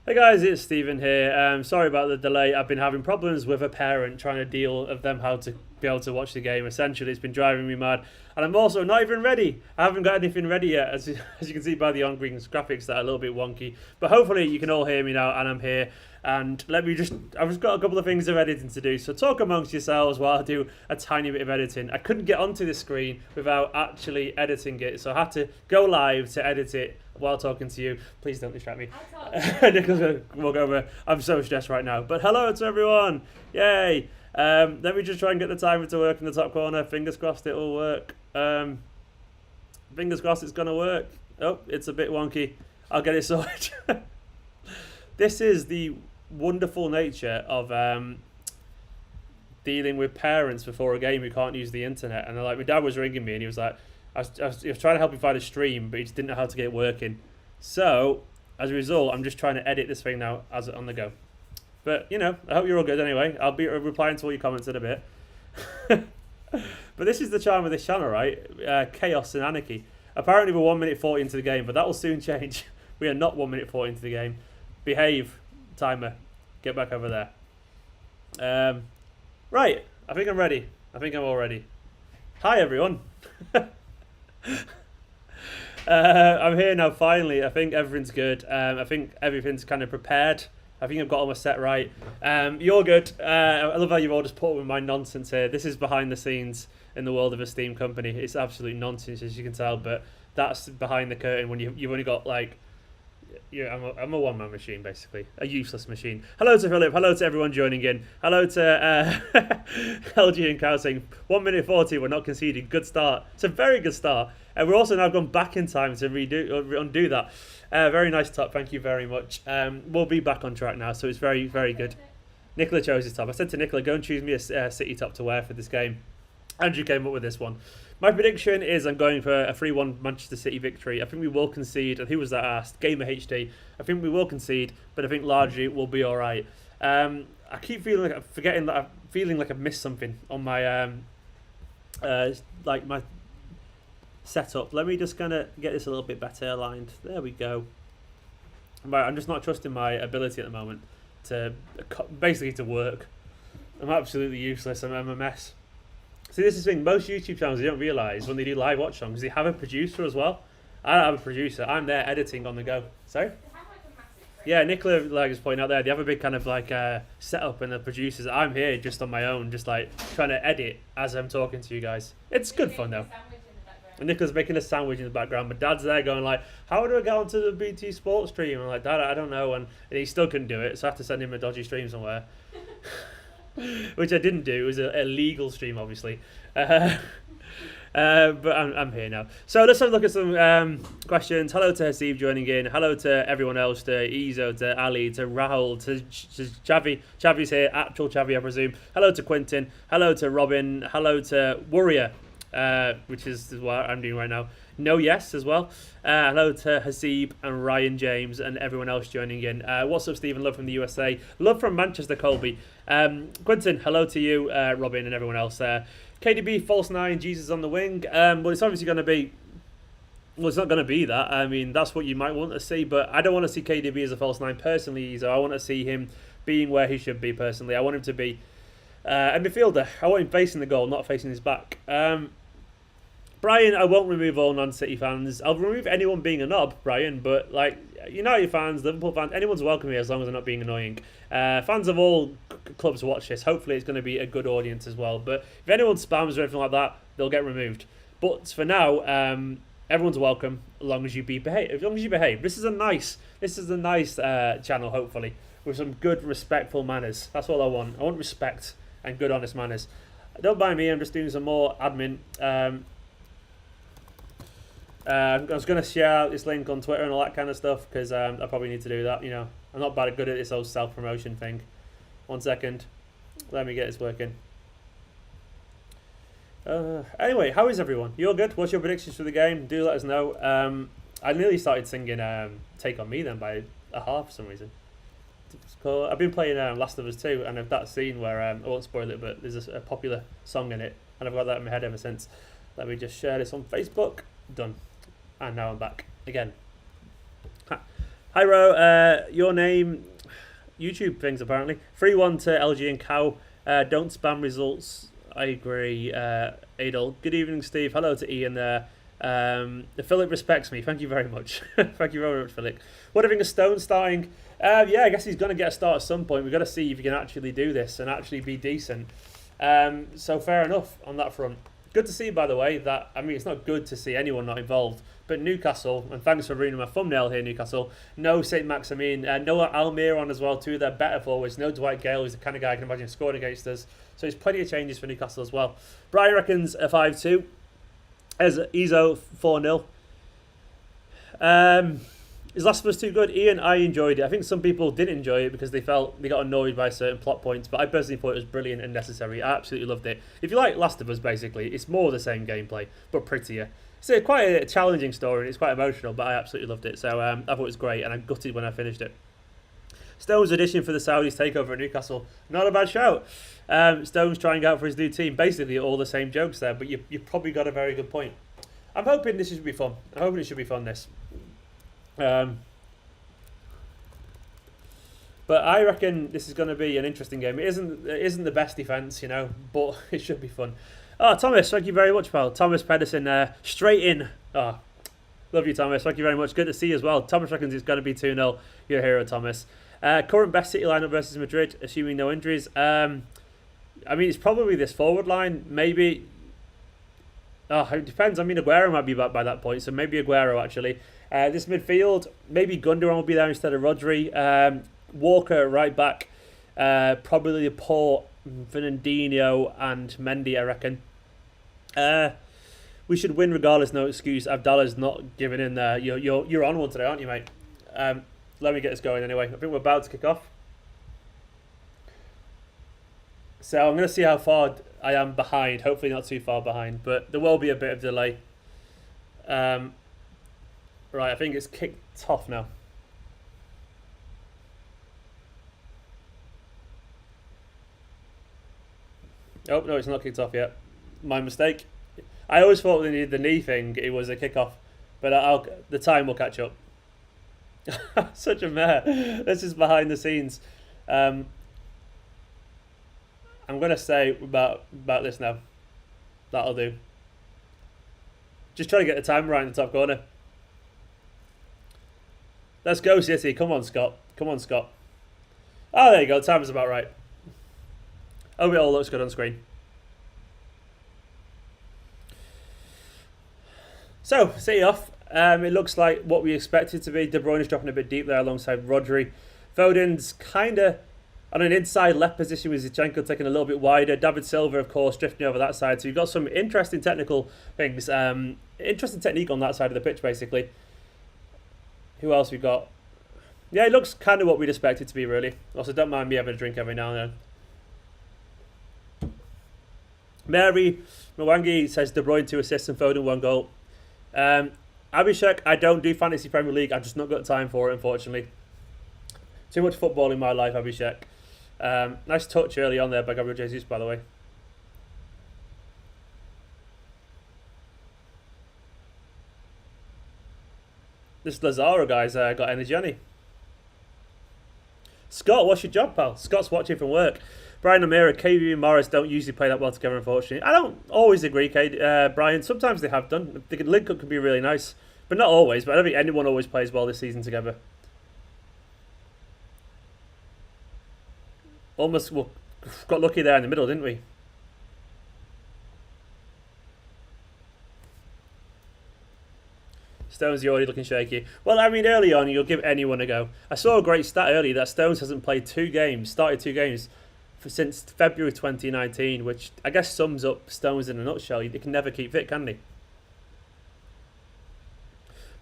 Hey guys, it's Stephen here. Sorry about the delay. I've been having problems with a parent trying to deal of them how to be able to watch the game. Essentially, it's been driving me mad, and I'm also not even ready. I haven't got anything ready yet, as you can see by the on-screen graphics that are a little bit wonky. But hopefully, you can all hear me now, and I'm here. And I've just got a couple of things of editing to do. So talk amongst yourselves while I do a tiny bit of editing. I couldn't get onto the screen without actually editing it, so I had to go live to edit it while talking to you. Please don't distract me. Nicholas going to walk over. I'm so stressed right now. But hello to everyone. Yay. Let me just try and get the timer to work in the top corner. Fingers crossed it will work. Fingers crossed it's going to work. Oh, it's a bit wonky. I'll get it sorted. This is the wonderful nature of dealing with parents before a game who can't use the internet. And like, my dad was ringing me and he was like, I was trying to help him find a stream, but he just didn't know how to get it working. So, as a result, I'm just trying to edit this thing now as on the go. But, you know, I hope you're all good anyway. I'll be replying to all your comments in a bit. But this is the charm of this channel, right? Chaos and anarchy. Apparently we're 1 minute 40 into the game, but that will soon change. We are not 1 minute 40 into the game. Behave, timer. Get back over there. Right, I think I'm ready. I think I'm all ready. Hi, everyone. I'm here now finally. I think everything's good. I think everything's kind of prepared. I think I've got all my set right. You're good. I love how you've all just put up with my nonsense here. This is behind the scenes in the world of Esteemed Kompany. It's absolute nonsense, as you can tell, but that's behind the curtain when you've only got like... Yeah, I'm a one-man machine, basically. A useless machine. Hello to Philip. Hello to everyone joining in. Hello to LG and Cow saying 1 minute 40, we're not conceding. Good start. It's a very good start. And we're also now gone back in time to undo that. Very nice top. Thank you very much. We'll be back on track now, so it's very, very good. Nicola chose his top. I said to Nicola, go and choose me a City top to wear for this game. Andrew came up with this one. My prediction is I'm going for a 3-1 Manchester City victory. I think we will concede. And who was that asked? Gamer HD. I think we will concede, but I think largely we'll be all right. I keep feeling like I'm forgetting that. I'm feeling like I've missed something on my like my setup. Let me just kind of get this a little bit better aligned. There we go. Right, I'm just not trusting my ability at the moment to basically to work. I'm absolutely useless. I'm a mess. See, this is the thing. Most YouTube channels, they don't realise when they do live watch-alongs, they have a producer as well. I don't have a producer. I'm there editing on the go. Sorry? Yeah, Nicola like is pointing out there, they have a big kind of like setup and the producers. I'm here just on my own, just like trying to edit as I'm talking to you guys. It's good fun though. And Nicola's making a sandwich in the background. My dad's there going like, how do I get onto the BT Sports stream? I'm like, Dad, I don't know. And he still couldn't do it, so I have to send him a dodgy stream somewhere. Which I didn't do. It was a legal stream, obviously. But I'm here now. So let's have a look at some questions. Hello to Steve joining in. Hello to everyone else, to Izo, to Ali, to Rahul, to Chavi. Chavi's here, actual Chavi, I presume. Hello to Quentin. Hello to Robin. Hello to Warrior, which is what I'm doing right now. No yes as well. Hello to Hasib and Ryan James and everyone else joining in. What's up, Stephen? Love from the USA. Love from Manchester, Colby. Quentin, hello to you, Robin and everyone else. KDB, false 9, Jesus on the wing. Well, it's obviously going to be... Well, it's not going to be that. I mean, that's what you might want to see, but I don't want to see KDB as a false 9 personally, so I want to see him being where he should be personally. I want him to be a midfielder. I want him facing the goal, not facing his back. Brian, I won't remove all non-City fans. I'll remove anyone being a knob, Brian, but like United fans, Liverpool fans, anyone's welcome here as long as they're not being annoying. Fans of all clubs watch this. Hopefully it's going to be a good audience as well. But if anyone spams or anything like that, they'll get removed. But for now, everyone's welcome as long as you behave. As long as you behave. This is a nice channel, hopefully, with some good, respectful manners. That's all I want. I want respect and good, honest manners. Don't mind me. I'm just doing some more admin. I was going to share out this link on Twitter and all that kind of stuff because I probably need to do that. You know, I'm not bad good at this whole self-promotion thing. 1 second. Let me get this working. Anyway, how is everyone? You're good? What's your predictions for the game? Do let us know. I nearly started singing Take On Me then by a half for some reason. It's cool. I've been playing Last of Us 2 and I've that scene where, I won't spoil it, but there's a popular song in it and I've got that in my head ever since. Let me just share this on Facebook. Done. And now I'm back again. Hi, Ro. Your name, YouTube things apparently. 3-1 to LG and Cow. Don't spam results. I agree. Adel. Good evening, Steve. Hello to Ian there. The Philip respects me. Thank you very much. Thank you very much, Philip. What do you think of Stone starting? Yeah, I guess he's going to get a start at some point. We've got to see if he can actually do this and actually be decent. So fair enough on that front. Good to see, by the way, that, I mean, it's not good to see anyone not involved, but Newcastle, and thanks for ruining my thumbnail here, Newcastle, no St. Maximin, no Almiron as well, two of their better forwards, no Dwight Gale, who's the kind of guy I can imagine scoring against us. So there's plenty of changes for Newcastle as well. Brian reckons a 5-2. As Ezo 4-0. Is Last of Us too good? Ian, I enjoyed it. I think some people didn't enjoy it because they felt they got annoyed by certain plot points, but I personally thought it was brilliant and necessary. I absolutely loved it. If you like Last of Us, basically, it's more the same gameplay, but prettier. It's quite a challenging story and it's quite emotional, but I absolutely loved it. So I thought it was great and I gutted when I finished it. Stones audition for the Saudis takeover at Newcastle. Not a bad shout. Stones trying out for his new team. Basically all the same jokes there, but you've probably got a very good point. I'm hoping this should be fun. I'm hoping it should be fun, this. But I reckon this is going to be an interesting game. It isn't the best defence, you know, but it should be fun. Oh, Thomas, thank you very much, pal. Thomas Pedersen, straight in. Oh, love you, Thomas. Thank you very much. Good to see you as well. Thomas reckons it's going to be 2-0. You're a hero, Thomas. Current best City lineup versus Madrid, assuming no injuries. I mean, it's probably this forward line. Maybe. Oh, it depends. I mean, Aguero might be back by that point, so maybe Aguero, actually. This midfield, maybe Gundogan will be there instead of Rodri. Walker right back. Probably Laporte, Fernandinho and Mendy, I reckon. We should win regardless, no excuse. Abdallah's not giving in there. You're on one today, aren't you, mate? Let me get us going anyway. I think we're about to kick off. So I'm going to see how far I am behind. Hopefully not too far behind, but there will be a bit of delay. Right, I think it's kicked off now. Oh, no, it's not kicked off yet. My mistake. I always thought when they needed the knee thing, it was a kickoff, but the time will catch up. Such a mare. This is behind the scenes. I'm going to say about this now. That'll do. Just trying to get the time right in the top corner. Let's go, City. Come on, Scott. Come on, Scott. Oh, there you go. Time is about right. Hope it all looks good on screen. So, City off. It looks like what we expected to be. De Bruyne is dropping a bit deep there alongside Rodri. Foden's kind of on an inside left position with Zinchenko taking a little bit wider. David Silva, of course, drifting over that side. So you've got some interesting technical things. Interesting technique on that side of the pitch, basically. Who else we got? Yeah, it looks kind of what we'd expect it to be, really. Also, don't mind me having a drink every now and then. Mary Mwangi says De Bruyne 2 assists and Foden 1 goal. Abhishek, I don't do Fantasy Premier League. I've just not got time for it, unfortunately. Too much football in my life, Abhishek. Nice touch early on there by Gabriel Jesus, by the way. This Lazaro guy's got energy, hasn't he? Scott, what's your job, pal? Scott's watching from work. Brian O'Meara, KV and Morris don't usually play that well together, unfortunately. I don't always agree, Brian. Sometimes they have done. The link up can be really nice, but not always. But I don't think anyone always plays well this season together. Almost got lucky there in the middle, didn't we? Stones, you're already looking shaky. Well, I mean, early on, you'll give anyone a go. I saw a great stat earlier that Stones hasn't played started 2 games since February 2019, which I guess sums up Stones in a nutshell. He can never keep fit, can he?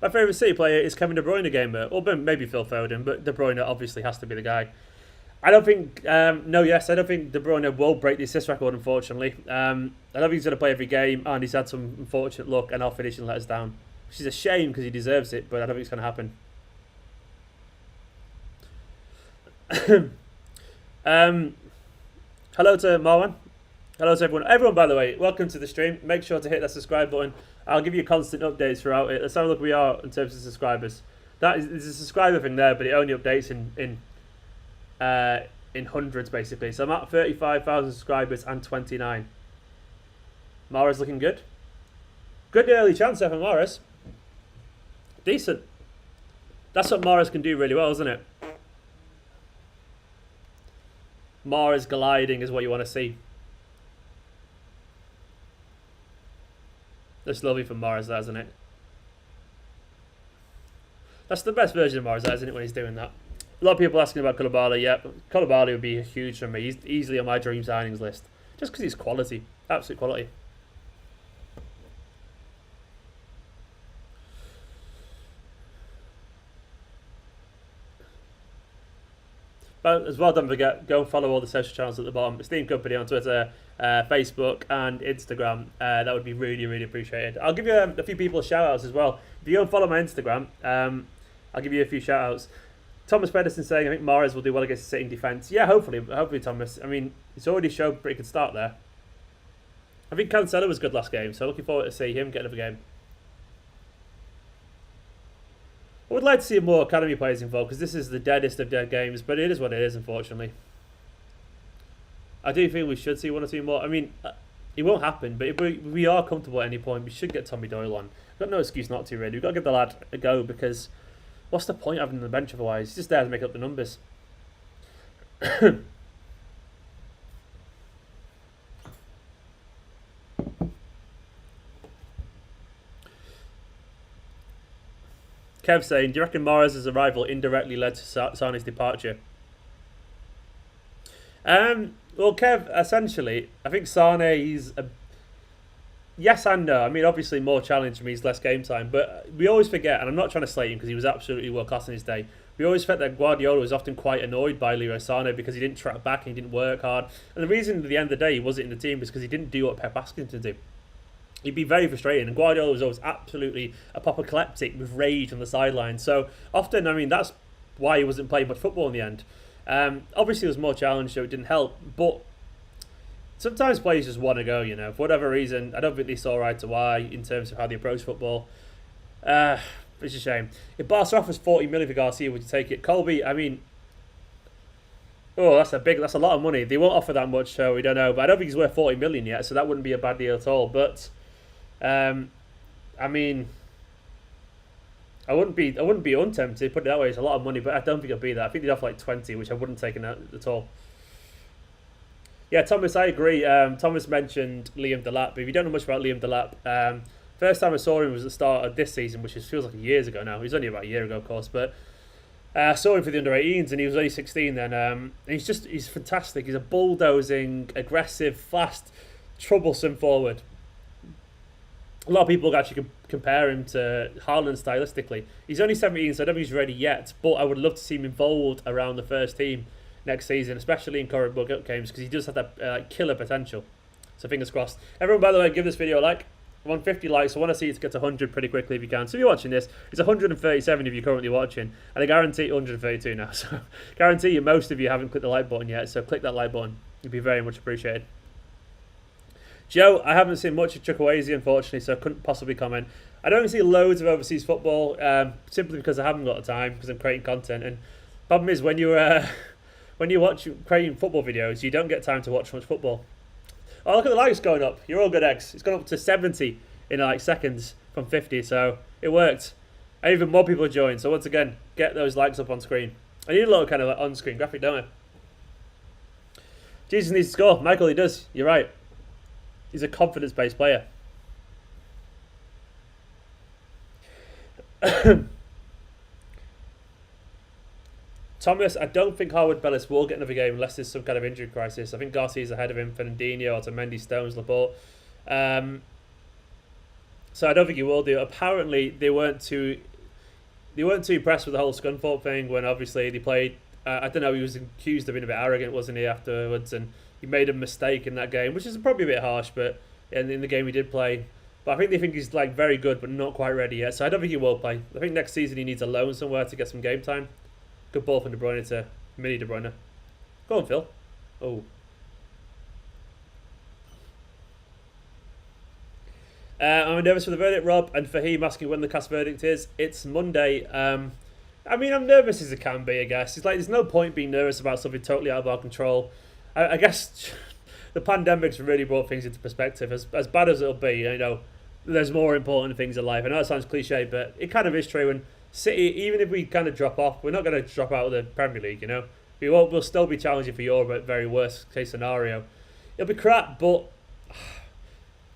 My favourite City player is Kevin De Bruyne gamer, or maybe Phil Foden, but De Bruyne obviously has to be the guy. I don't think, I don't think De Bruyne will break the assist record, unfortunately. I don't think he's going to play every game, and he's had some unfortunate luck, and our finishing let us down. Which is a shame because he deserves it, but I don't think it's going to happen. Hello to Marwan. Hello to everyone. Everyone, by the way, welcome to the stream. Make sure to hit that subscribe button. I'll give you constant updates throughout it. Let's have a look where we are in terms of subscribers. That is, there's a subscriber thing there, but it only updates in hundreds basically. So I'm at 35,000 subscribers and 29. Mahrez looking good. Good early chance there for Mahrez. Decent. That's what Mahrez can do really well, isn't it? Mahrez gliding is what you want to see. That's lovely from Mahrez, that, isn't it? That's the best version of Mahrez, isn't it, when he's doing that? A lot of people asking about Koulibaly. Yeah, Koulibaly would be huge for me. He's easily on my dream signings list. Just because he's quality. Absolute quality. But as well, don't forget, go and follow all the social channels at the bottom. Esteemed Kompany on Twitter, Facebook and Instagram. That would be really, really appreciated. I'll give you a few people shout outs as well. If you go and follow my Instagram, I'll give you a few shout outs. Thomas Pedersen saying, I think Mahrez will do well against the sitting defence. Yeah, hopefully Thomas. I mean, it's already showed a pretty good start there. I think Cancelo was good last game, so looking forward to see him get another game. I would like to see more academy players involved because this is the deadest of dead games, but it is what it is, unfortunately. I do think we should see one or two more. I mean, it won't happen, but if we are comfortable at any point, we should get Tommy Doyle on. We've got no excuse not to, really. We've got to give the lad a go because what's the point of having him on the bench otherwise? He's just there to make up the numbers. Kev saying, do you reckon Mahrez's arrival indirectly led to Sané's departure? Well, Kev, essentially, I think Sané, he's a yes and no. I mean, obviously more challenge for me, he's less game time, but we always forget, and I'm not trying to slate him because he was absolutely world class in his day. We always forget that Guardiola was often quite annoyed by Leroy Sané because he didn't track back and he didn't work hard. And the reason at the end of the day he wasn't in the team was because he didn't do what Pep asked him to do. He'd be very frustrating, and Guardiola was always absolutely apocalyptic with rage on the sideline. So often, I mean, that's why he wasn't playing much football in the end. Obviously, there was more challenge, so it didn't help. But sometimes players just want to go, you know, for whatever reason. I don't think they saw eye to eye in terms of how they approach football. It's a shame. If Barca offers 40 million for Garcia, would you take it? Colby, I mean, oh, that's a lot of money. They won't offer that much, so we don't know. But I don't think he's worth 40 million yet, so that wouldn't be a bad deal at all. But I mean, I wouldn't be untempted. Put it that way, it's a lot of money, but I don't think it'll be that. I think they'd offer like 20, which I wouldn't take at all. Yeah, Thomas, I agree. Thomas mentioned Liam Delap, but if you don't know much about Liam Delap, first time I saw him was at the start of this season, which feels like years ago now. He was only about a year ago, of course, but I saw him for the under-18s, and he was only 16 then. And he's fantastic. He's a bulldozing, aggressive, fast, troublesome forward. A lot of people actually compare him to Haaland stylistically. He's only 17, so I don't think he's ready yet, but I would love to see him involved around the first team next season, especially in Corridor Cup games, because he does have that killer potential. So fingers crossed. Everyone, by the way, give this video a like. 150 likes. I want to see it get to 100 pretty quickly if you can. So if you're watching this, it's 137 if you're currently watching, and I guarantee 132 now. So guarantee you most of you haven't clicked the like button yet, so click that like button. It'd be very much appreciated. Joe, I haven't seen much of Chukwueze, unfortunately, so I couldn't possibly comment. I don't see loads of overseas football, simply because I haven't got the time, because I'm creating content. And the problem is, when you watch creating football videos, you don't get time to watch much football. Oh, look at the likes going up. You're all good, eggs. It's gone up to 70 in like seconds from 50, so it worked. And even more people joined, so once again, get those likes up on screen. I need a little kind of like on-screen graphic, don't I? Jesus needs to score. Michael, he does. You're right. He's a confidence-based player. Thomas, I don't think Harwood Bellis will get another game unless there's some kind of injury crisis. I think Garcia's ahead of him, Fernandinho, Otamendi, Stones, Laporte. So I don't think he will do. Apparently, they weren't too impressed with the whole Scunthorpe thing when obviously they played. I don't know, he was accused of being a bit arrogant, wasn't he, afterwards? And he made a mistake in that game, which is probably a bit harsh, but in the game he did play. But I think they think he's like very good, but not quite ready yet. So I don't think he will play. I think next season he needs a loan somewhere to get some game time. Good ball from De Bruyne to mini De Bruyne. Go on, Phil. Oh. I'm nervous for the verdict, Rob, and Fahim asking when the cast verdict is. It's Monday. I mean, I'm nervous as it can be, I guess. It's like there's no point being nervous about something totally out of our control. I guess the pandemic's really brought things into perspective. As bad as it'll be, there's more important things in life. I know it sounds cliche, but it kind of is true. And City, even if we kind of drop off, we're not going to drop out of the Premier League, We'll still be challenging for Europe at very worst case scenario. It'll be crap, but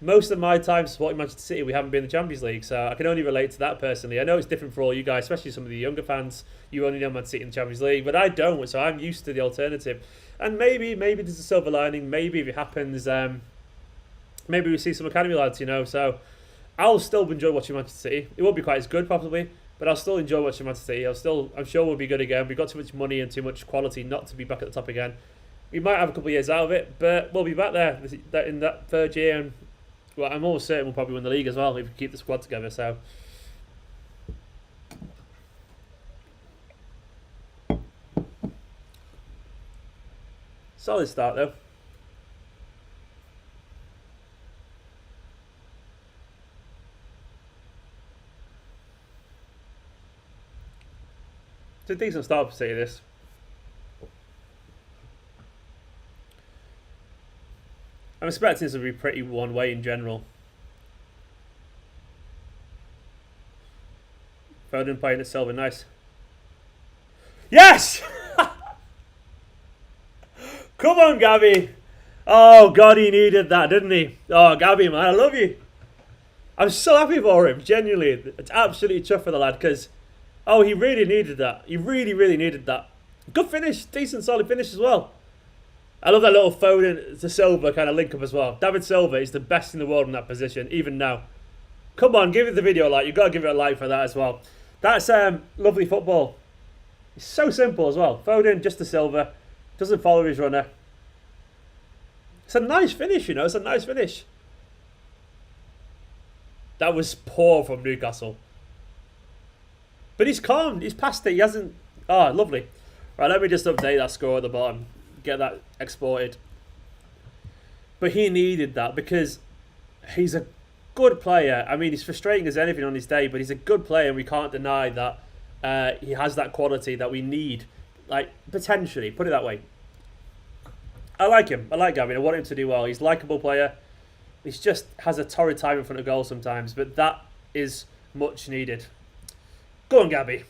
most of my time supporting Manchester City, we haven't been in the Champions League, so I can only relate to that personally. I know it's different for all you guys, especially some of the younger fans. You only know Man City in the Champions League, but I don't, so I'm used to the alternative. And maybe there's a silver lining. Maybe if it happens, maybe we see some academy lads, So I'll still enjoy watching Manchester City. It won't be quite as good, probably, but I'll still enjoy watching Manchester City. I'm sure we'll be good again. We've got too much money and too much quality not to be back at the top again. We might have a couple of years out of it, but we'll be back there in that third year. And well, I'm almost certain we'll probably win the league as well if we keep the squad together. So, solid start though. It's a decent start for City, this. I'm expecting this to be pretty one way in general. Foden playing at Silva, nice. Yes! Come on, Gabby. Oh, God, he needed that, didn't he? Oh, Gabby, man, I love you. I'm so happy for him, genuinely. It's absolutely tough for the lad, because, he really needed that. He really, really needed that. Good finish, decent, solid finish as well. I love that little Foden to Silva kind of link up as well. David Silva is the best in the world in that position, even now. Come on, give it the video a like. You've got to give it a like for that as well. That's lovely football. It's so simple as well. Foden just to Silva. Doesn't follow his runner. It's a nice finish, It's a nice finish. That was poor from Newcastle. But he's calm. He's past it. He hasn't... Oh, lovely. Right, let me just update that score at the bottom. Get that exported. But he needed that because he's a good player. I mean, he's frustrating as anything on his day, but he's a good player, and we can't deny that he has that quality that we need. Like, potentially, put it that way. I like him. I like Gavin. I want him to do well. He's a likeable player. He just has a torrid time in front of goal sometimes, but that is much needed. Go on, Gabby.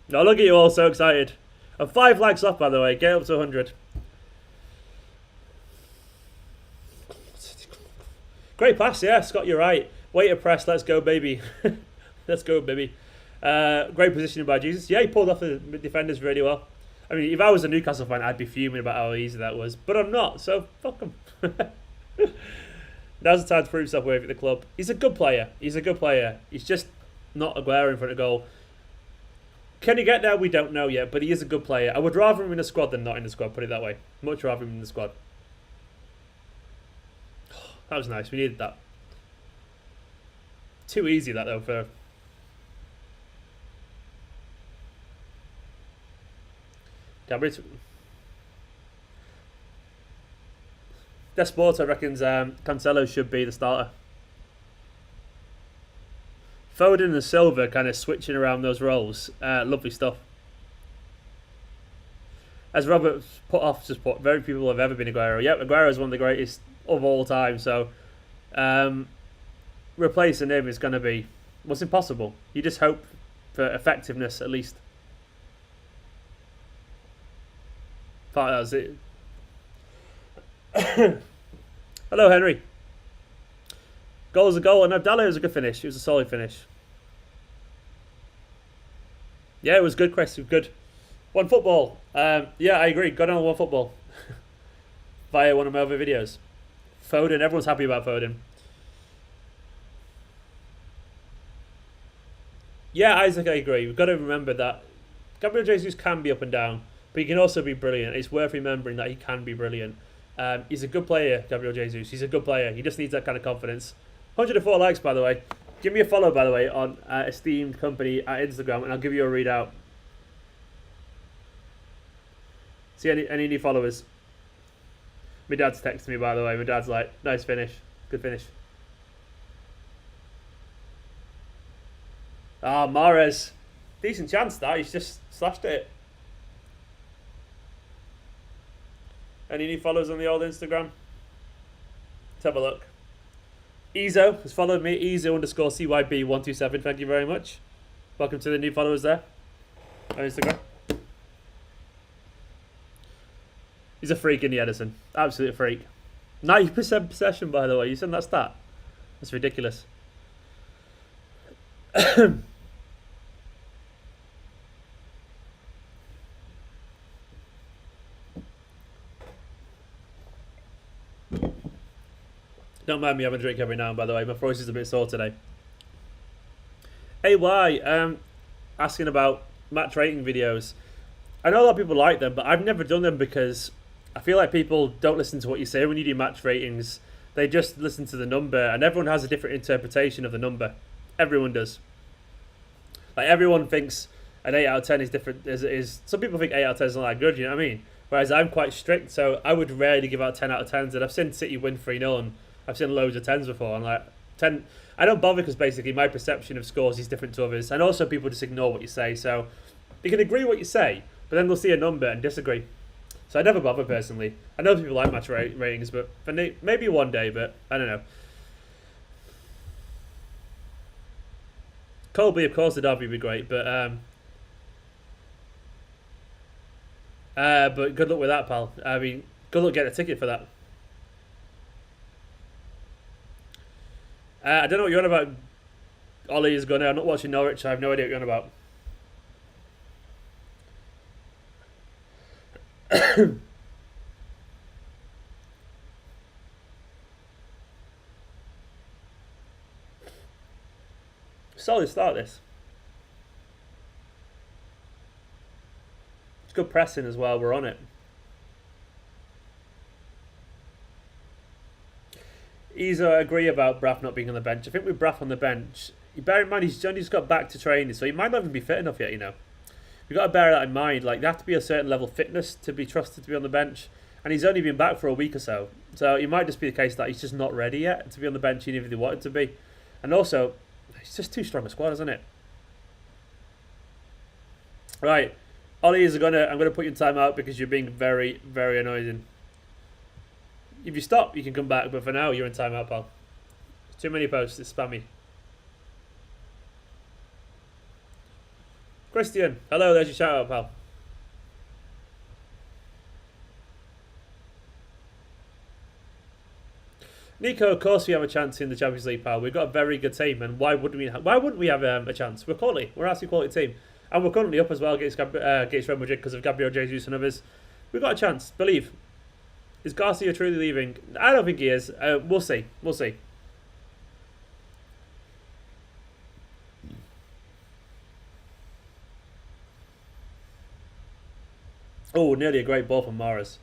Now, look at you all so excited. And 5 likes off, by the way. Get up to 100. Great pass, yeah. Scott, you're right. Way to press. Let's go, baby. Let's go, baby. Great positioning by Jesus. Yeah, he pulled off the defenders really well. I mean, if I was a Newcastle fan, I'd be fuming about how easy that was. But I'm not, so fuck him. Now's the time to prove himself worthy at the club. He's a good player. He's a good player. He's just not Aguero in front of goal. Can he get there? We don't know yet, but he is a good player. I would rather him in the squad than not in the squad, put it that way. Much rather him in the squad. That was nice. We needed that. Too easy, that, though, for... Desporto reckons Cancelo should be the starter. Foden and Silva kind of switching around those roles. Lovely stuff. As Robert put off, just put, very few people have ever been Aguero. Yep, Aguero is one of the greatest of all time. So replacing him is going to be what's impossible. You just hope for effectiveness at least. Thought that was it. Hello, Henry. Goal is a goal, and Abdallah was a good finish. It was a solid finish. Yeah, it was good, Chris. It was good. One football. Yeah, I agree. Got on one football. Via one of my other videos. Foden. Everyone's happy about Foden. Yeah, Isaac, I agree. We've got to remember that Gabriel Jesus can be up and down, but he can also be brilliant. It's worth remembering that he can be brilliant. He's a good player, Gabriel Jesus. He's a good player. He just needs that kind of confidence. 104 likes, by the way. Give me a follow, by the way, on Esteemed Kompany at Instagram, and I'll give you a readout. See any new followers? My dad's texting me, by the way. My dad's like, nice finish. Good finish. Ah, Mahrez. Decent chance that. He's just slashed it. Any new followers on the old Instagram? Let's have a look. Ezo has followed me. Ezo_CYB127. Thank you very much. Welcome to the new followers there on Instagram. He's a freak in the Edison. Absolute freak. 90% possession, by the way. You said that stat? That's ridiculous. Don't mind me having a drink every now and by the way. My voice is a bit sore today. AY, asking about match rating videos. I know a lot of people like them, but I've never done them because I feel like people don't listen to what you say when you do match ratings. They just listen to the number, and everyone has a different interpretation of the number. Everyone does. Like, everyone thinks an 8 out of 10 is different as it is. Some people think 8 out of 10 is not that good, you know what I mean? Whereas I'm quite strict, so I would rarely give out 10 out of 10s, and I've seen City win 3-0, and I've seen loads of 10s before, and like, 10... I don't bother because basically my perception of scores is different to others, and also people just ignore what you say, so you can agree what you say, but then they'll see a number and disagree. So I never bother personally. I know people like match ratings, but maybe one day, but I don't know. Colby, of course, the derby would be great, but good luck with that, pal. I mean, good luck getting a ticket for that. I don't know what you're on about. Ollie is gonna. I'm not watching Norwich. So I have no idea what you're on about. Solid start this. It's good pressing as well. We're on it. I agree about Braff not being on the bench. I think with Braff on the bench, you bear in mind he's only just got back to training, so he might not even be fit enough yet, you know. You've got to bear that in mind. Like, there have to be a certain level of fitness to be trusted to be on the bench, and he's only been back for a week or so. So it might just be the case that he's just not ready yet to be on the bench even if he wanted to be. And also, it's just too strong a squad, isn't it? Right. Ollie, I'm gonna put you in timeout because you're being very, very annoying. If you stop, you can come back, but for now, you're in timeout, pal. Too many posts, it's spammy. Christian, hello, there's your shout out, pal. Nico, of course we have a chance in the Champions League, pal. We've got a very good team, and why wouldn't we have a chance? We're quality. We're actually a quality team. And we're currently up as well against Real Madrid because of Gabriel Jesus and others. We've got a chance, believe. Is Garcia truly leaving? I don't think he is. We'll see. We'll see. Oh, nearly a great ball from Mahrez.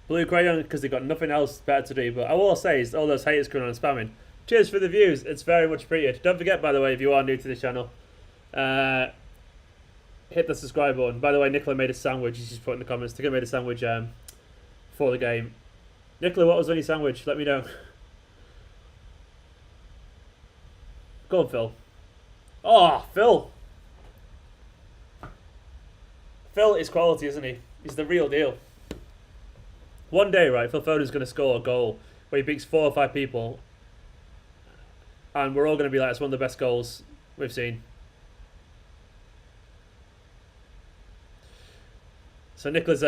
Blue Crayon because they've got nothing else better to do. But all I'll say is all those haters coming on and spamming. Cheers for the views. It's very much appreciated. Don't forget, by the way, if you are new to this channel, hit the subscribe button. By the way, Nicola made a sandwich. He's just put in the comments. Nicola made a sandwich for the game. Nicola, what was on your sandwich? Let me know. Go on, Phil. Oh, Phil. Phil is quality, isn't he? He's the real deal. One day, right, Phil Foden's going to score a goal where he beats 4 or 5 people. And we're all going to be like, it's one of the best goals we've seen. So Nicola's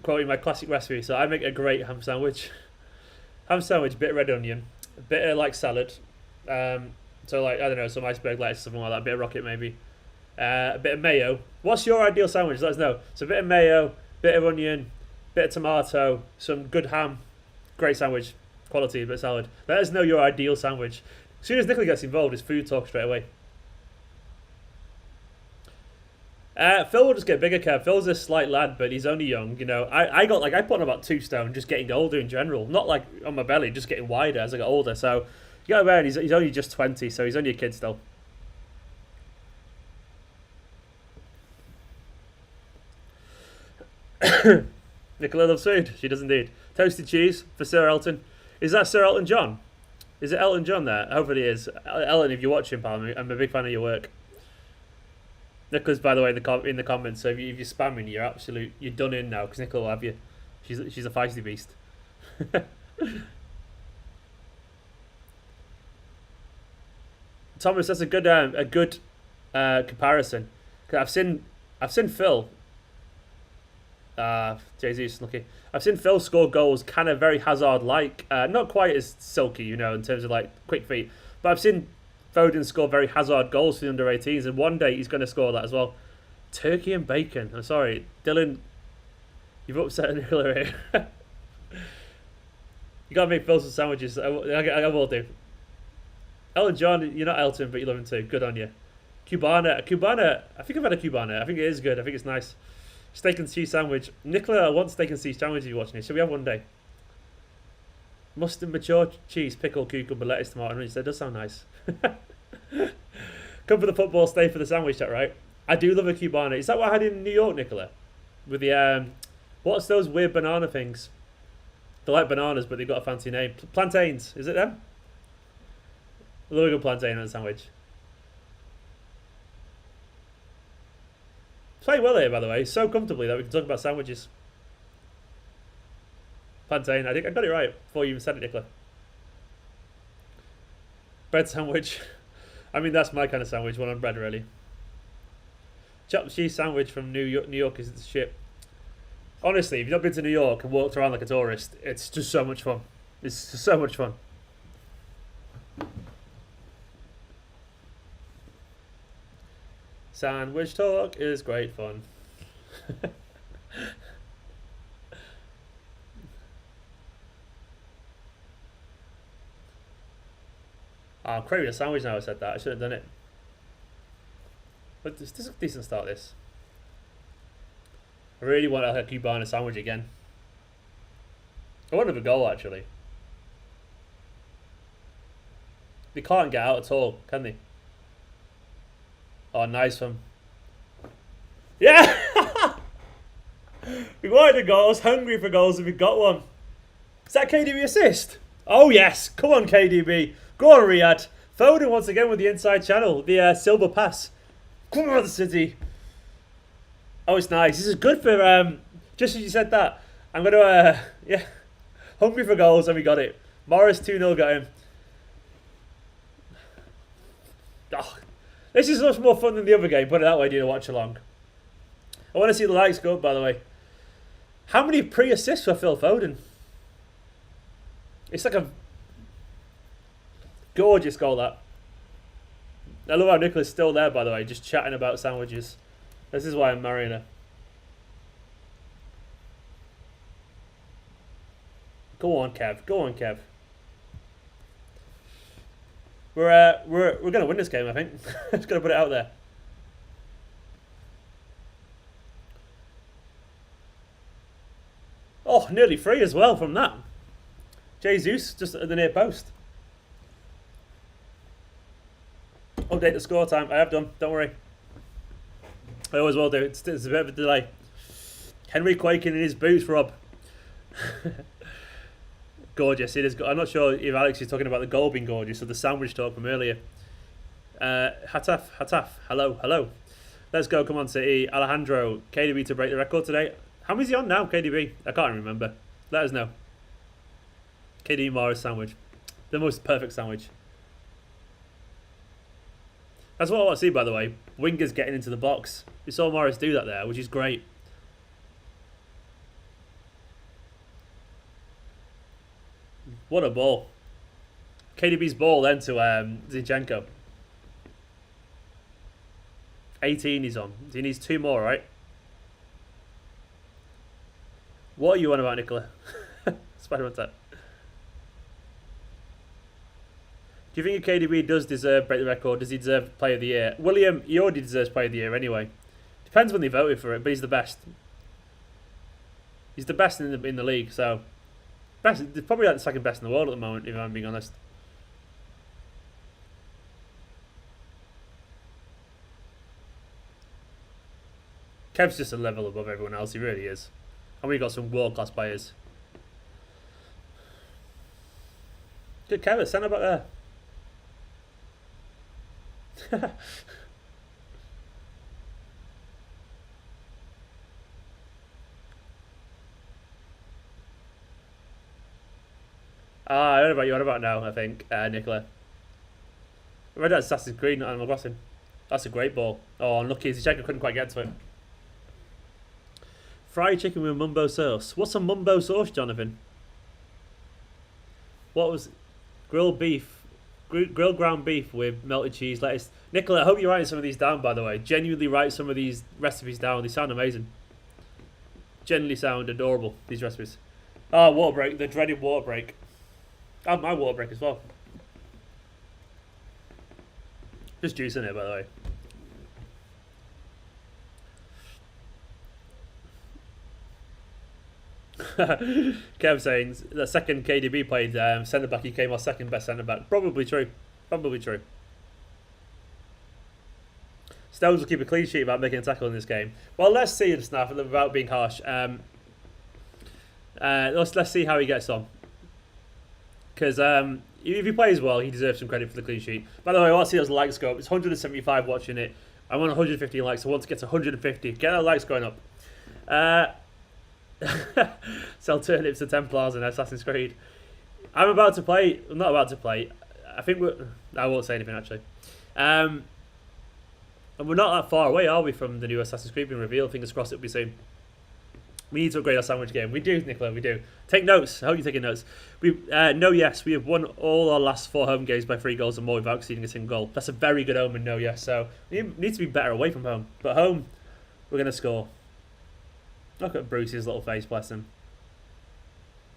quoting my classic recipe. So I make a great ham sandwich. Ham sandwich, bit of red onion, a bit of like salad. So like, I don't know, some iceberg lettuce, something like that, a bit of rocket maybe. A bit of mayo. What's your ideal sandwich? Let us know. So a bit of mayo, bit of onion, bit of tomato, some good ham. Great sandwich. Quality, bit of salad. Let us know your ideal sandwich. As soon as Nicola gets involved, it's food talk straight away. Phil will just get bigger, Kev. Phil's a slight lad, but he's only young, you know. I put on about 2 stone just getting older in general. Not like on my belly, just getting wider as I got older. So, you gotta bear, he's only just 20, so he's only a kid still. Nicola loves food. She does indeed. Toasted cheese for Sir Elton. Is that Sir Elton John? Is it Elton John there? Hopefully it is. Elton, if you're watching, pal, I'm a big fan of your work. Nicola's, by the way, in the comments. So if you're spamming, you're done in now because Nicola will have you. She's a feisty beast. Thomas, that's a good comparison. Cause I've seen Phil. Jesus, lucky. I've seen Phil score goals, kind of very Hazard-like. Not quite as silky, in terms of like quick feet. But I've seen Foden score very Hazard goals for the under-18s, and one day he's going to score that as well. Turkey and bacon. I'm sorry, Dylan. You've upset Nicola here. You got to make Phil some sandwiches. I will do. Elton John, you're not Elton, but you love him too. Good on you. Cubana. I think I've had a Cubana. I think it is good. I think it's nice. Steak and cheese sandwich. Nicola, I want steak and cheese sandwich if you're watching this. Shall we have one day? Mustard, mature cheese, pickle, cucumber, lettuce, tomato, and onions. That does sound nice. Come for the football, stay for the sandwich, that right? I do love a Cubana. Is that what I had in New York, Nicola? With the, what's those weird banana things? They're like bananas, but they've got a fancy name. Plantains. Is it them? I love a good plantain on a sandwich. Playing well here, by the way, so comfortably that we can talk about sandwiches. Plantain, I think I got it right before you even said it, Nicola. Bread sandwich. I mean, that's my kind of sandwich, one on bread, really. Chopped cheese sandwich from New York is the shit. Honestly, if you've not been to New York and walked around like a tourist, it's just so much fun. It's just so much fun. Sandwich talk is great fun. I'm craving a sandwich now I said that. I should have done it. But this is a decent start, this. I really want a Cubana sandwich again. I want another goal, actually. They can't get out at all, can they? Oh, nice one. Yeah! We wanted a goal. I was hungry for goals and we got one. Is that KDB assist? Oh, yes. Come on, KDB. Go on, Riyadh. Foden once again with the inside channel. The silver pass. Come on, City. Oh, it's nice. This is good for, just as you said that, I'm going to, yeah, hungry for goals, and we got it. Morris 2-0 got him. Oh, this is much more fun than the other game, put it that way, do you watch along. I want to see the likes go up, by the way. How many pre-assists for Phil Foden? It's like a gorgeous goal, that. I love how Nicola's still there, by the way, just chatting about sandwiches. This is why I'm marrying her. Go on, Kev. Go on, Kev. We're gonna win this game, I think. Just gonna put it out there. Oh, nearly free as well from that. Jesus just at the near post. Update the score time. I have done. Don't worry. I always will do. It's a bit of a delay. Henry quaking in his boots, Rob. Gorgeous. It is. I'm not sure if Alex is talking about the goal being gorgeous or the sandwich talk from earlier. Hataf. Hello. Let's go. Come on, City. Alejandro. KDB to break the record today. How many is he on now, KDB? I can't remember. Let us know. KDB Morris sandwich. The most perfect sandwich. That's what I want to see, by the way. Wingers getting into the box. We saw Morris do that there, which is great. What a ball. KDB's ball then to Zinchenko. 18 he's on. He needs 2 more, right? What are you on about, Nicola? Spider-Man tap. Do you think if KDB does deserve break the record? Does he deserve Player of the Year? William, he already deserves Player of the Year anyway. Depends when they voted for it, but he's the best. He's the best in the league, so best. Probably like the second best in the world at the moment, if I'm being honest. Kev's just a level above everyone else. He really is. And we've got some world-class players. Good Kevin, centre back there. I don't know about you. What about now? I think Nicola. I read that Assassin's Creed, not Animal Crossing. That's a great ball. Oh, unlucky. Zicheka couldn't quite get to it. Fried chicken with mumbo sauce. What's a mumbo sauce, Jonathan? What was grilled beef? Grilled ground beef with melted cheese, lettuce. Nicola, I hope you're writing some of these down, by the way. Genuinely write some of these recipes down. They sound amazing. Genuinely sound adorable, these recipes. Oh, water break. The dreaded water break. I have my water break as well. Just juice in it, by the way. Kev saying the second KDB played centre back, he came our second best centre back. Probably true. Probably true. Stones will keep a clean sheet about making a tackle in this game. Well, let's see this now, without being harsh. Let's see how he gets on. Because if he plays well, he deserves some credit for the clean sheet. By the way, I want to see those likes go up. It's 175 watching it. I want 150 likes. I want to get to 150. Get our likes going up. Sell turnips to Templars in Assassin's Creed. I'm about to play. I'm not about to play. I think I won't say anything actually. And we're not that far away, are we, from the new Assassin's Creed being revealed? Fingers crossed it'll be soon. We need to upgrade our sandwich game. We do, Nicola, we do. Take notes. I hope you're taking notes. Yes, we have won all our last 4 home games by 3 goals or more without conceding a single goal. That's a very good omen, no, yes. So we need to be better away from home. But home, we're going to score. Look at Bruce's little face, bless him.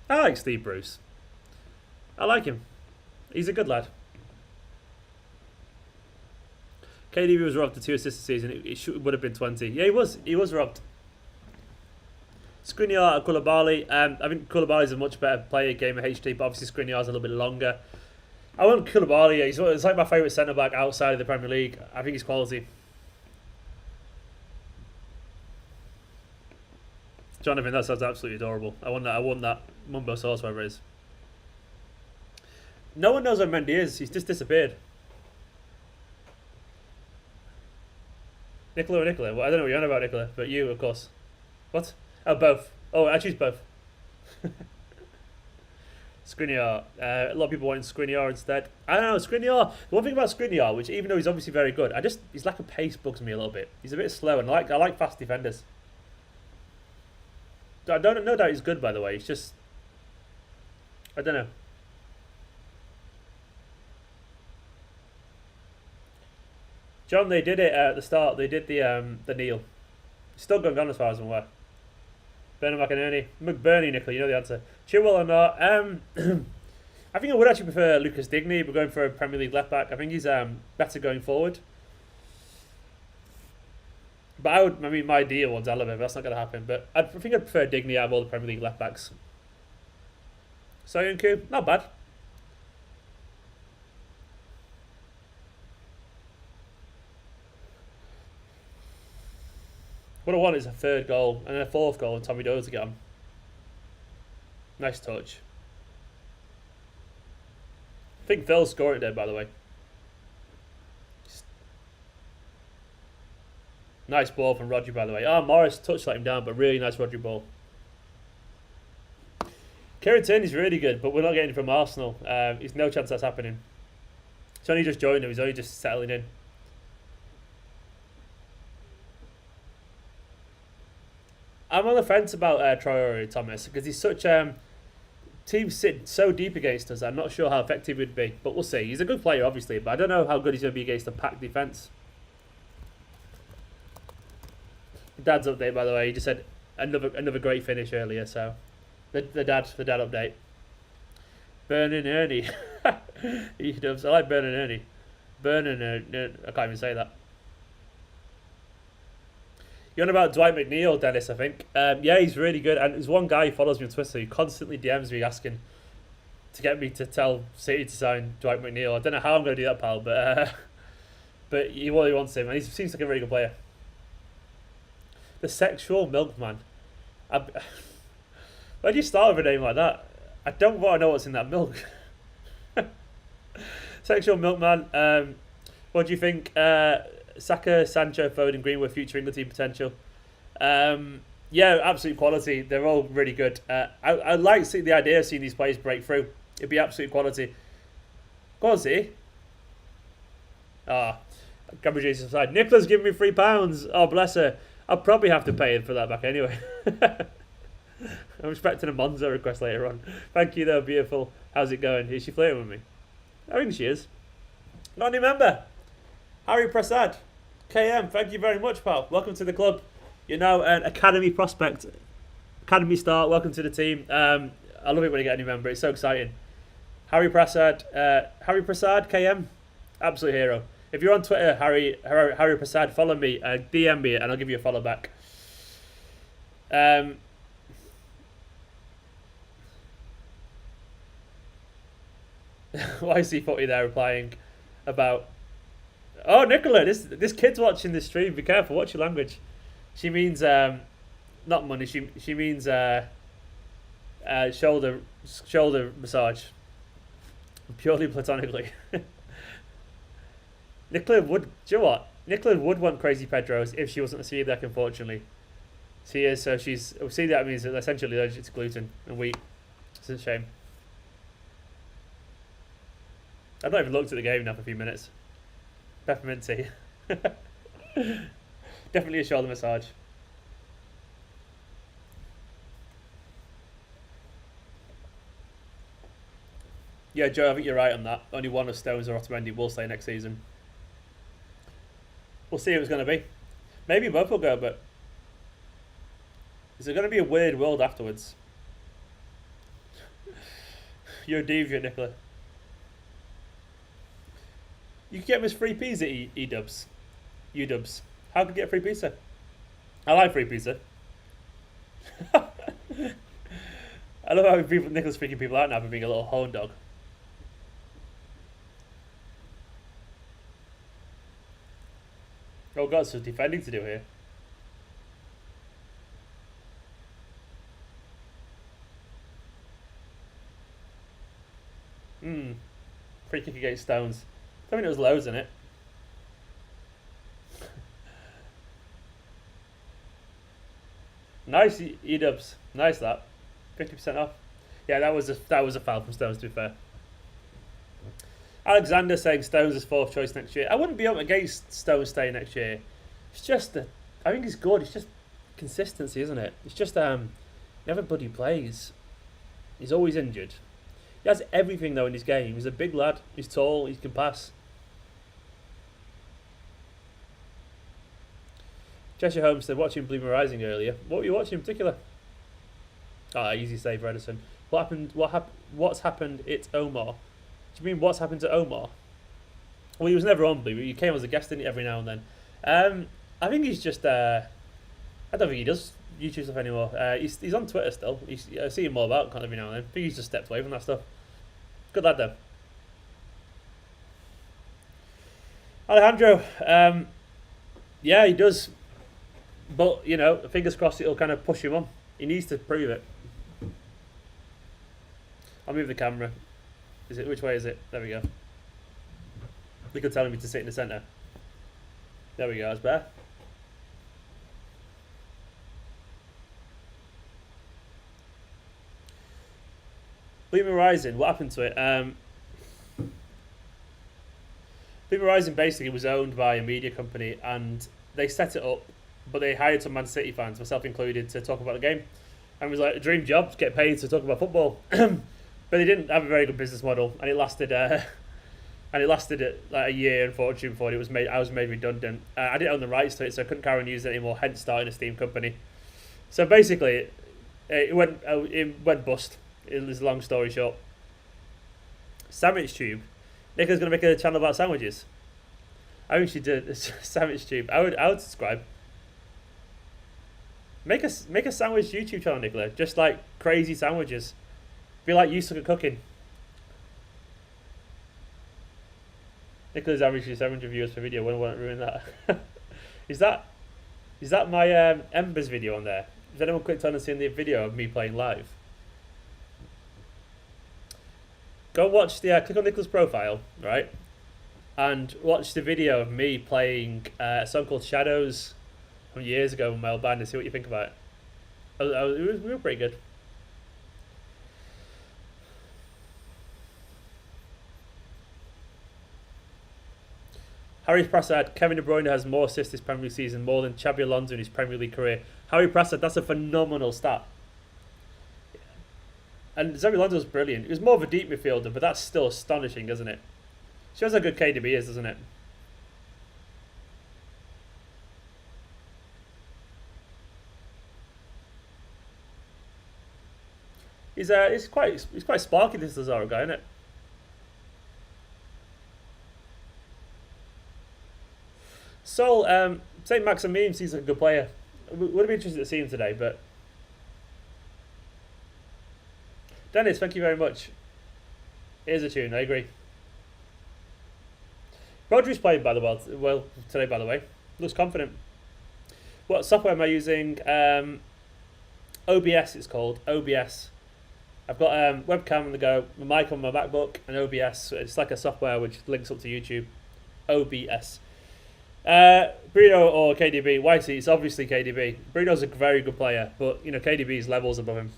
I like Steve Bruce. I like him. He's a good lad. KDB was robbed to 2 assists this season. It would have been 20. Yeah, he was. He was robbed. Skriniar and Koulibaly. I think Koulibaly's a much better player, game of HD, but obviously Skriniar's a little bit longer. I want Koulibaly. He's like my favourite centre-back outside of the Premier League. I think he's quality. Jonathan, that sounds absolutely adorable. I want that mumbo sauce, whatever it is. No one knows where Mendy is. He's just disappeared. Nicola or Nicola? Well, I don't know what you're on about, Nicola, but you, of course. What? Oh, both. Oh, I choose both. Skriniar. A lot of people want Skriniar instead. I don't know, Skriniar. The one thing about Skriniar, which even though he's obviously very good, his lack of pace bugs me a little bit. He's a bit slow, and I like fast defenders. I don't know that he's good, by the way. It's just, I don't know. John, they did it at the start. They did the kneel. It's still going on as far as I'm aware. Bernard McBurney, Nicola, you know the answer. Chilwell or not? I think I would actually prefer Lucas Digne, but going for a Premier League left back. I think he's better going forward. But my ideal one's Alaba, but that's not going to happen. But I think I'd prefer Digne out of all the Premier League left backs. Soyuncu, not bad. What I want is a 3rd goal and a 4th goal and Tommy Doyle to get on. Nice touch. I think Phil scored it there, by the way. Nice ball from Rodri, by the way. Oh, Morris touched let him down, but really nice Rodri ball. Kieran Tierney's really good, but we're not getting him from Arsenal. There's no chance that's happening. He's only just joined him. He's only just settling in. I'm on the fence about Traore, Thomas, because he's such teams sit so deep against us. I'm not sure how effective he'd be, but we'll see. He's a good player, obviously, but I don't know how good he's going to be against a packed defence. Dad's update, by the way, he just said another great finish earlier. So the dad update. Burn and Ernie. He does. I like Burn and Ernie. Burn and I can't even say that. You're on about Dwight McNeil, Dennis, I think. Yeah, he's really good. And there's one guy who follows me on Twitter who constantly DMs me asking to get me to tell City to sign Dwight McNeil. I don't know how I'm going to do that, pal, but he really wants him. And he seems like a really good player. The sexual milkman. Why do you start with a name like that? I don't want to know what's in that milk. Sexual Milkman. What do you think? Saka, Sancho, Foden, Greenwood, future England team potential. Yeah, absolute quality. They're all really good. I like the idea of seeing these players break through. It'd be absolute quality. Quality? Ah, Gabriel Jesus aside. Nicola's giving me £3. Oh, bless her. I'll probably have to pay him for that back anyway. I'm expecting a Monzo request later on. Thank you, though. Beautiful. How's it going? Is she flirting with me? I think she is. Not any member. Harry Prasad. KM, thank you very much, pal. Welcome to the club. You're now an academy prospect. Academy start. Welcome to the team. I love it when you get a new member. It's so exciting. Harry Prasad. KM. Absolute hero. If you're on Twitter, Harry Prasad, follow me. DM me and I'll give you a follow back. YC Footy there replying about... Oh, Nicola, this kid's watching this stream. Be careful. Watch your language. She means not money. She means shoulder massage. Purely platonically. Nicola would. Do you know what? Nicola would want Crazy Pedro's if she wasn't a celiac, unfortunately. She is, so she's... Celiac means essentially allergic to gluten and wheat. It's a shame. I've not even looked at the game now for a few minutes. Peppermint tea. Definitely a shoulder massage. Yeah, Joe, I think you're right on that. Only one of Stones or Otamendi will stay next season. We'll see who it's going to be. Maybe both will go, but is it going to be a weird world afterwards? You're a deviant, Nicola. You can get him as free pizza at E-dubs. U-dubs. How could you get free pizza? I like free pizza. I love how Nicolas freaking people out now for being a little horn dog. Oh god, so defending to do here. Free kick against Stones. I mean, it was loads in it. Nice E-dubs. Nice that. 50% off. Yeah, that was a foul from Stones, to be fair. Alexander saying Stones is fourth choice next year. I wouldn't be up against Stones staying next year. It's just I think he's good. It's just consistency, isn't it? It's just never bloody plays. He's always injured. He has everything though in his game. He's a big lad. He's tall. He can pass. Cheshire Holmes said, watching Bloomer Rising earlier. What were you watching in particular? Easy save for Edison. What happened? What's happened? It's Omar. Do you mean what's happened to Omar? Well, he was never on Blue. He came as a guest in it every now and then. I think he's just... I don't think he does YouTube stuff anymore. He's on Twitter still. I see him more about every now and then. I think he's just stepped away from that stuff. Good lad, though. Alejandro. Yeah, he does. But, you know, fingers crossed it'll kind of push him on. He needs to prove it. I'll move the camera. Which way is it? There we go. They could tell me to sit in the centre. There we go, that's better. Bloomer Rising, what happened to it? Bloomer Rising basically was owned by a media company and they set it up, but they hired some Man City fans, myself included, to talk about the game. And it was like a dream job to get paid to talk about football. But they didn't have a very good business model, and it lasted. Like a year, unfortunately, before it was made. I was made redundant. I didn't own the rights to it, so I couldn't carry on using it anymore. Hence, starting Esteemed Kompany. So basically, it went bust. It was a long story short. Sandwich Tube. Nicola's gonna make a channel about sandwiches. I think she did. Sandwich Tube. I would subscribe. Make a sandwich YouTube channel, Nicola. Just like crazy sandwiches. Be like you suck at cooking. Nicola's averaging 700 viewers per video. When I won't ruin that. Is that my Embers video on there? Has anyone clicked on and seen the video of me playing live? Go watch the click on Nicholas' profile, right, and watch the video of me playing a song called Shadows from years ago in my old band and see what you think about it. We were pretty good. Harry Prasad, Kevin De Bruyne has more assists this Premier League season, more than Xabi Alonso in his Premier League career. Harry Prasad, that's a phenomenal stat. And Xabi Alonso's brilliant. He was more of a deep midfielder, but that's still astonishing, isn't it? Shows how good KDB is, doesn't it? He's quite sparky, this Lazaro guy, isn't it? Sol, St. Maximin seems like a good player. Would have been interested to see him today, but Dennis, thank you very much. Here's a tune, I agree. Rodri's playing well today, by the way. Looks confident. What software am I using? OBS it's called. OBS. I've got webcam on the go, my mic on my MacBook, and OBS. It's like a software which links up to YouTube. OBS. Bruno or KDB? Whitey, it's obviously KDB. Bruno's a very good player, but you know KDB's levels above him.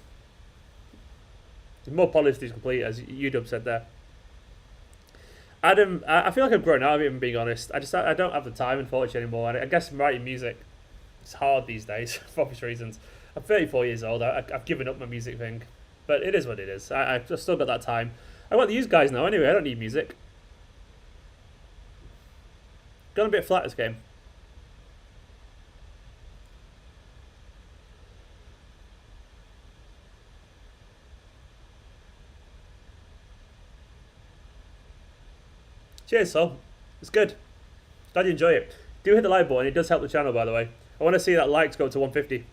He's more polished, he's complete, as UW said there. Adam, I feel like I've grown out of it, if being honest. I don't have the time, unfortunately, anymore. I guess writing music, it's hard these days, for obvious reasons. I'm 34 years old, I've given up my music thing. But it is what it is. I've still got that time. I want these guys now anyway, I don't need music. Gone a bit flat this game. Cheers, Sol. It's good. Glad you enjoy it. Do hit the like button. It does help the channel, by the way. I want to see that likes go to 150.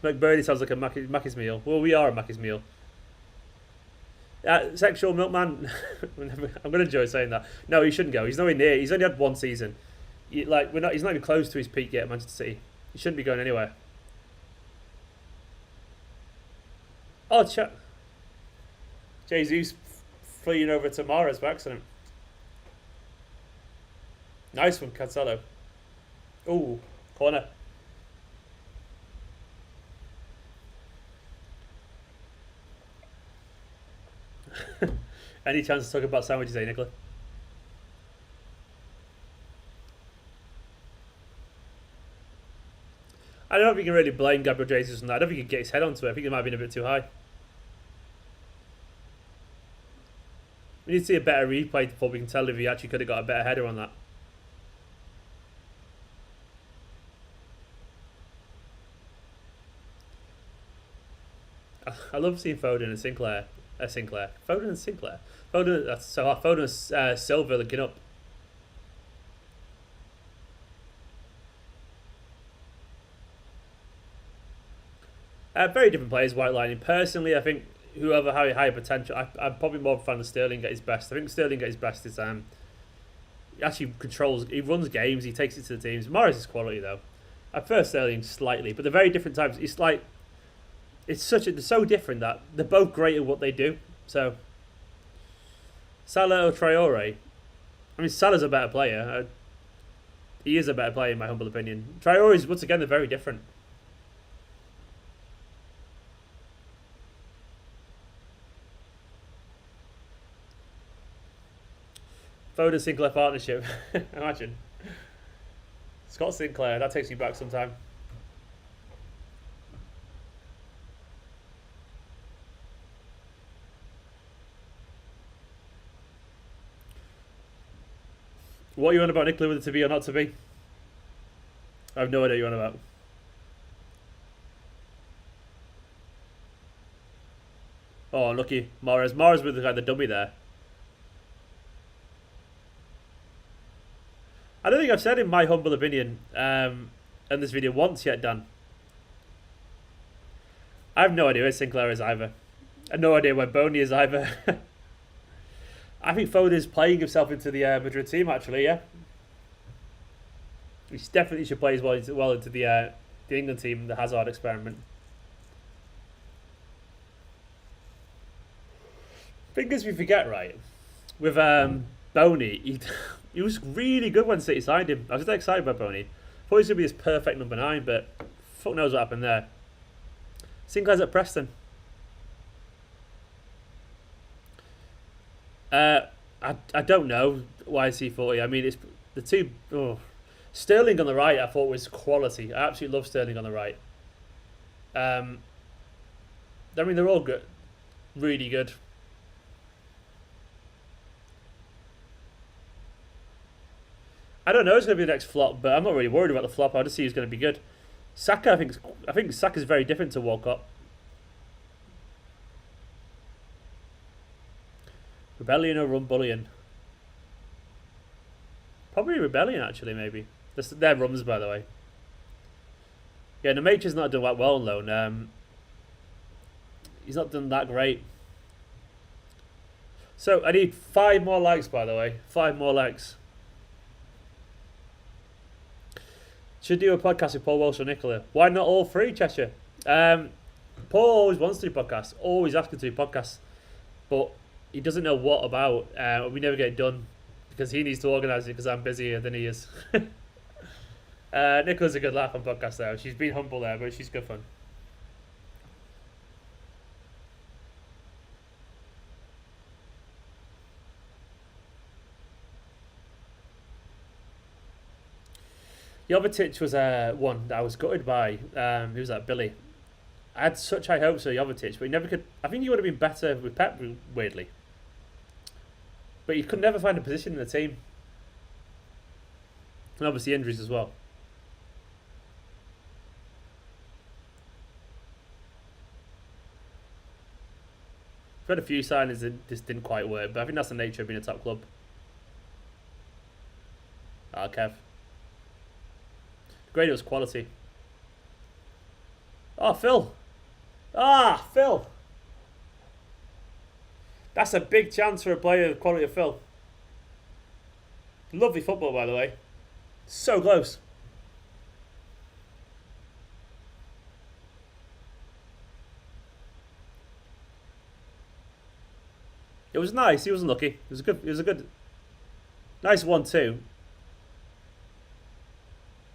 McBurney sounds like a Mackey's meal. Well, we are a Mackey's meal. Sexual milkman. I'm going to enjoy saying that. No, he shouldn't go. He's nowhere near. He's only had one season. He's not even close to his peak yet at Manchester City. He shouldn't be going anywhere. Oh, Jesus fleeing over to Mahrez by accident. Nice one, Cancelo. Ooh, corner. Any chance to talk about sandwiches, eh, Nicola? I don't know if you can really blame Gabriel Jesus on that. I don't think he can get his head onto it. I think it might have been a bit too high. We need to see a better replay before we can tell if he actually could have got a better header on that. I love seeing Foden and Sinclair. Foden and Sinclair. Foden and Silva linking up. Very different players, White Lining. Personally, I think whoever had higher potential, I'm probably more of a fan of Sterling at his best. I think Sterling at his best is he actually controls, he runs games, he takes it to the teams. Mahrez is quality though. I prefer Sterling slightly, but they're very different types. They're so different that they're both great at what they do. So Salah or Traore? I mean, Salah's a better player. He is a better player in my humble opinion. Traore's, once again, they're very different. Foden Sinclair partnership. Imagine. Scott Sinclair, that takes me back sometime. What are you on about, Nicola, whether to be or not to be? I have no idea what you're on about. Oh, unlucky. Mahrez with the dummy there. I don't think I've said in my humble opinion in this video once yet, Dan. I have no idea where Sinclair is either. I have no idea where Boney is either. I think Foden is playing himself into the Madrid team, actually, yeah. He definitely should play as well into the England team, the Hazard experiment. Thing is, we forget, right? With Boney, he was really good when City signed him. I was really excited about Boney. Thought he was going to be this perfect number 9, but fuck knows what happened there. Sinclair's at Preston. I don't know why C40. I mean, it's the two. Oh, Sterling on the right, I thought was quality. I absolutely love Sterling on the right. I mean, they're all good, really good. I don't know. It's going to be the next flop, but I'm not really worried about the flop. I just see who's going to be good. Saka, I think Saka's very different to Walcott. Rebellion or Rumbullion? Probably Rebellion, actually, maybe. They're rums, by the way. Yeah, Nemaitra's not done that well on loan. He's not done that great. So, I need 5 more likes, by the way. 5 more likes. Should do a podcast with Paul Walsh or Nicola. Why not all 3, Cheshire? Paul always wants to do podcasts. Always asking to do podcasts. But he doesn't know what about. We never get it done. Because he needs to organise it because I'm busier than he is. Nicola's a good laugh on podcasts though. She's been humble there, but she's good fun. Jovetic was one that I was gutted by. Who was that? Billy. I had such high hopes for Jovetic, but he never could. I think he would have been better with Pep, weirdly. But he could never find a position in the team. And obviously injuries as well. We've had a few signings that just didn't quite work, but I think that's the nature of being a top club. Kev. Great, it was quality. Oh, Phil. Phil. That's a big chance for a player of the quality of Phil. Lovely football, by the way. So close. It was nice. He wasn't lucky. It was a good. Nice 1-2.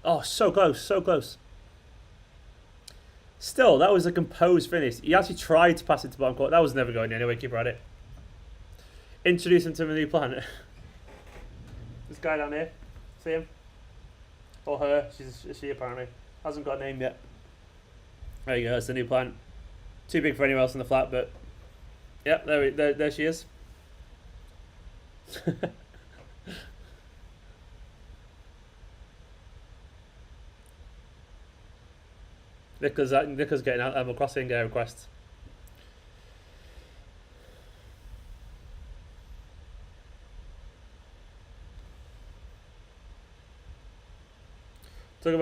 Oh, so close, so close. Still, that was a composed finish. He actually tried to pass it to bottom court. That was never going anyway. Keeper had it. Introduce him to the new plan. This guy down here. See him? Or her. She apparently. Hasn't got a name yet. There you go. That's the new plan. Too big for anyone else in the flat, but... yeah, there she is. Nicholas getting out Animal Crossing requests. Talk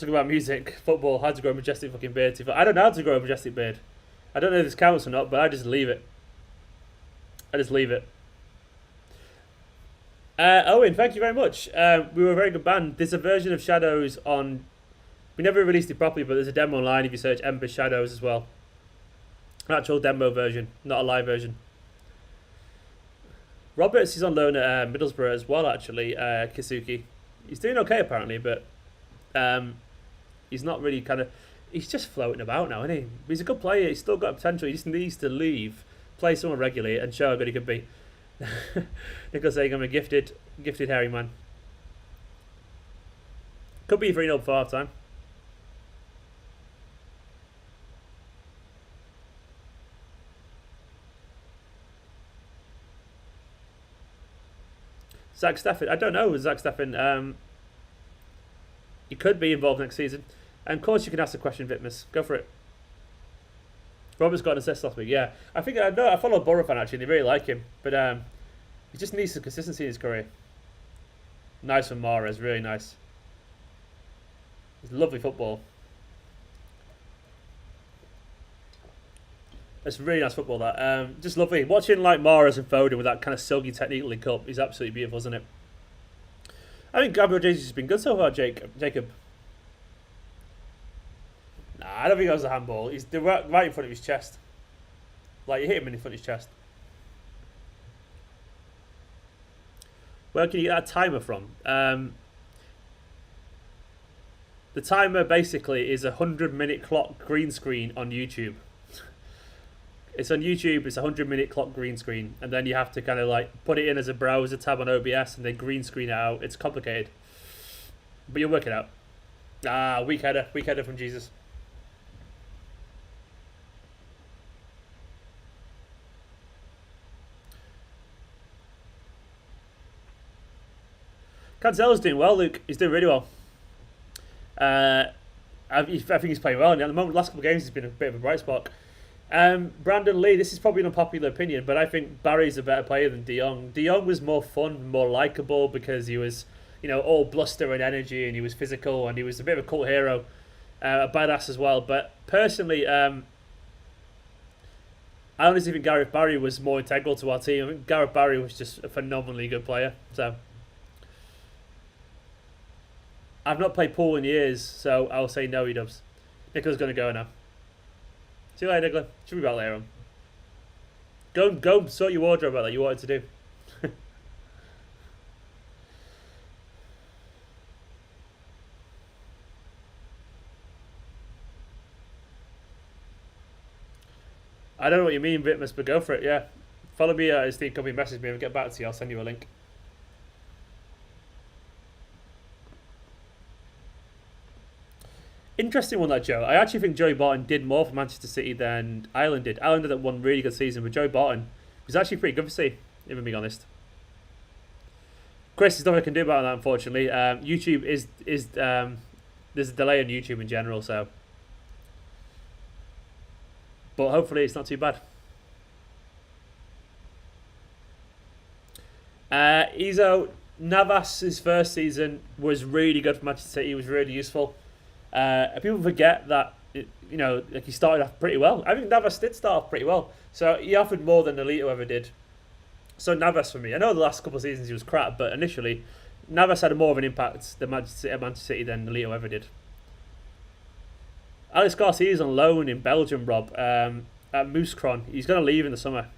about music, football, how to grow a majestic fucking beard. I don't know how to grow a majestic beard. I don't know if this counts or not, but I just leave it. Owen, thank you very much. We were a very good band. There's a version of Shadows on... we never released it properly, but there's a demo online if you search Ember Shadows as well. An actual demo version, not a live version. Roberts is on loan at Middlesbrough as well, actually, Kisuki. He's doing okay, apparently, but he's not really kind of... he's just floating about now, isn't he? He's a good player. He's still got potential. He just needs to leave, play somewhere regularly, and show how good he could be. Nicholas saying I'm a gifted hairy man. Could be 3-0 for half time. Zach Stafford. I don't know. Zach Stafford. He could be involved next season. And of course, you can ask the question, Vitmus. Go for it. Robert's got an assist last week. Yeah, I think I follow Borough fan actually. They really like him, but he just needs some consistency in his career. Nice from Mahrez. Really nice. It's lovely football. It's really nice football, that. Just lovely. Watching like Mahrez and Foden with that kind of silky technique link up is absolutely beautiful, isn't it? I think Gabriel Jesus has been good so far, Jacob. Nah, I don't think that was a handball. He's right in front of his chest. Like, you hit him in the front of his chest. Where can you get that timer from? The timer basically is a 100-minute clock green screen on YouTube. It's on YouTube, it's a 100-minute clock green screen, and then you have to kind of like put it in as a browser tab on OBS and then green screen it out. It's complicated, but you'll work it out. Weak header from Jesus. Cancelo's doing well, Luke. He's doing really well. I think he's playing well. And at the moment, the last couple of games, he's been a bit of a bright spot. Brandon Lee, this is probably an unpopular opinion, but I think Barry's a better player than De Jong. De Jong was more fun, more likeable because he was, all bluster and energy, and he was physical, and he was a bit of a cult hero, a badass as well. But personally, I honestly think Gareth Barry was more integral to our team. I think Gareth Barry was just a phenomenally good player. So I've not played pool in years, so I'll say no, he does. Nicola's going to go now. See you later, Nicola. Should be back later on. Go sort your wardrobe out that you wanted to do. I don't know what you mean, Vitmus, but go for it, yeah. Follow me at Esteemed Kompany, message me and get back to you. I'll send you a link. Interesting one, that Joe. I actually think Joey Barton did more for Manchester City than Ireland did. Ireland did that one really good season, but Joey Barton was actually pretty good for City, if I'm being honest. Chris, there's nothing I can do about that, unfortunately. YouTube is there's a delay on YouTube in general, so. But hopefully it's not too bad. Izo Navas' first season was really good for Manchester City. He was really useful. People forget that he started off pretty well. I think Navas did start off pretty well. So he offered more than Elito ever did. So Navas for me. I know the last couple of seasons he was crap, but initially Navas had more of an impact at Manchester City than Elito ever did. Alex Garcia's on loan in Belgium, Rob, at Mouscron. He's going to leave in the summer.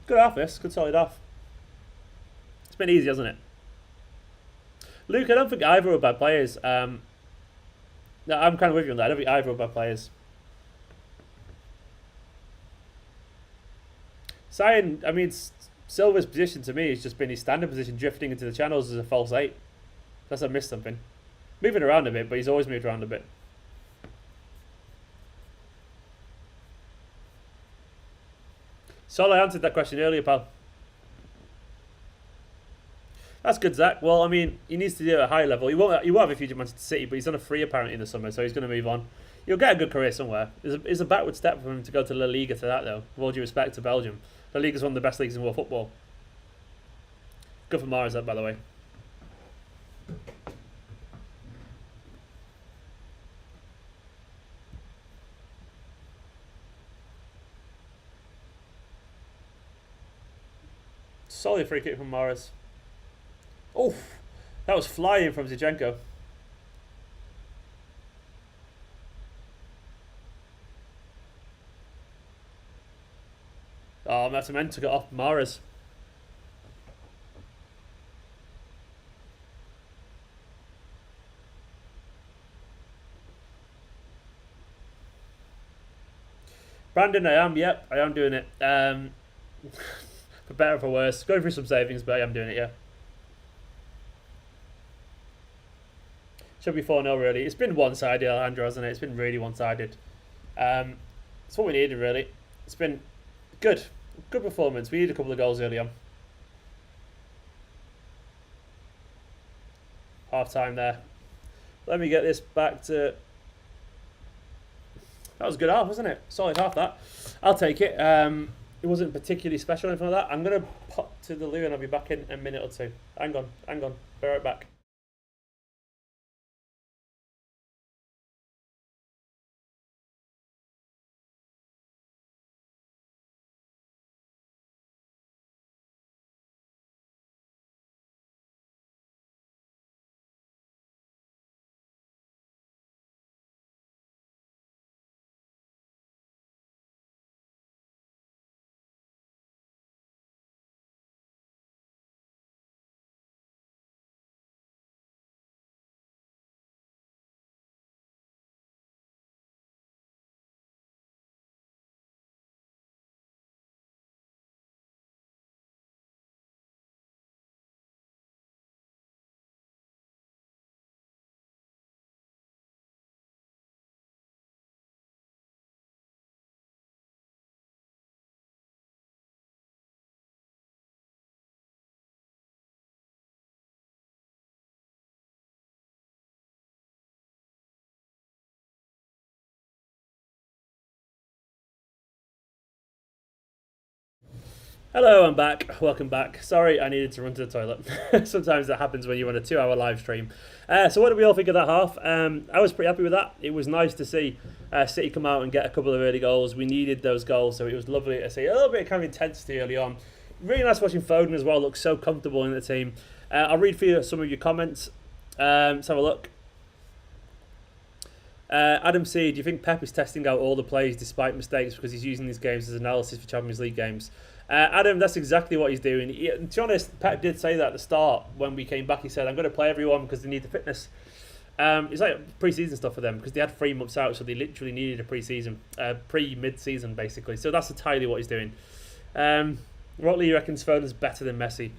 Good half, this. Good solid half. It's been easy, hasn't it? Luke, I don't think either are bad players. No, I'm kind of with you on that. I don't think either are bad players. Cyan, I mean, Silva's position to me has just been his standard position, drifting into the channels as a false 8. Unless I missed something. Moving around a bit, but he's always moved around a bit. Sol, I answered that question earlier, pal. That's good, Zach. Well, I mean, he needs to do it at a high level. He won't have a future Manchester City, but he's on a free apparently in the summer, so he's going to move on. He'll get a good career somewhere. It's a backward step for him to go to La Liga to that, though. With all due respect to Belgium. La Liga is one of the best leagues in world football. Good for Mars, that, by the way. Solid free kick from Morris. Oh, that was flying from Zinchenko. Oh, that's meant to get off Morris. Brandon, I am. Yep, I am doing it. For better or for worse. Going through some savings, but I am doing it, yeah. Should be 4-0, really. It's been one-sided, Alejandro, hasn't it? It's been really one-sided. It's what we needed, really. It's been good. Good performance. We needed a couple of goals early on. Half-time there. Let me get this back to... That was a good half, wasn't it? Solid half, that. I'll take it. It wasn't particularly special or anything like that. I'm going to pop to the loo and I'll be back in a minute or two. Hang on. Be right back. Hello, I'm back. Welcome back. Sorry, I needed to run to the toilet. Sometimes that happens when you're on a 2-hour live stream. So what did we all think of that half? I was pretty happy with that. It was nice to see City come out and get a couple of early goals. We needed those goals, so it was lovely to see a little bit of kind of intensity early on. Really nice watching Foden as well. Looks so comfortable in the team. I'll read for you some of your comments. Let's have a look. Adam C, do you think Pep is testing out all the plays despite mistakes because he's using these games as analysis for Champions League games? Adam, that's exactly what he's doing. To be honest, Pep did say that at the start when we came back. He said, I'm going to play everyone because they need the fitness. It's like pre-season stuff for them because they had 3 months out, so they literally needed a pre-season, mid-season basically. So that's entirely what he's doing. Rotley reckons Foden's better than Messi.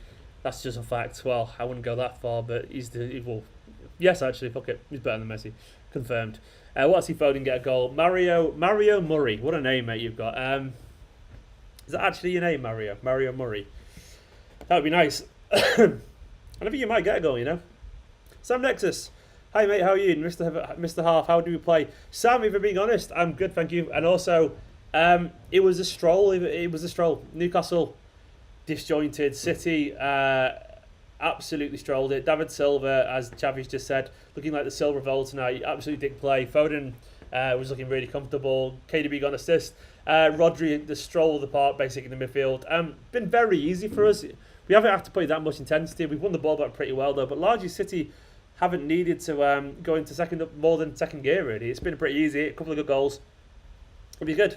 That's just a fact. Well, I wouldn't go that far, but yes, actually, fuck it. He's better than Messi. Confirmed. What's he Foden get a goal? Mario Murray. What a name, mate, you've got. Is that actually your name, Mario? Mario Murray. That would be nice. And I think you might get a goal, you know. Sam Nexus. Hi, mate. How are you? Mr. Half, how do we play? Sam, if I'm being honest, I'm good, thank you. And also, it was a stroll. It was a stroll. Newcastle, disjointed. City, absolutely strolled it. David Silva, as Chavi's just said, looking like the silver of old tonight. Absolutely did play. Foden was looking really comfortable. KDB got an assist. Rodri, the stroll of the park, basically in the midfield. Been very easy for us. We haven't had to play that much intensity. We've won the ball back pretty well though, but largely City haven't needed to go into more than second gear really. It's been pretty easy. A couple of good goals. It'll be good.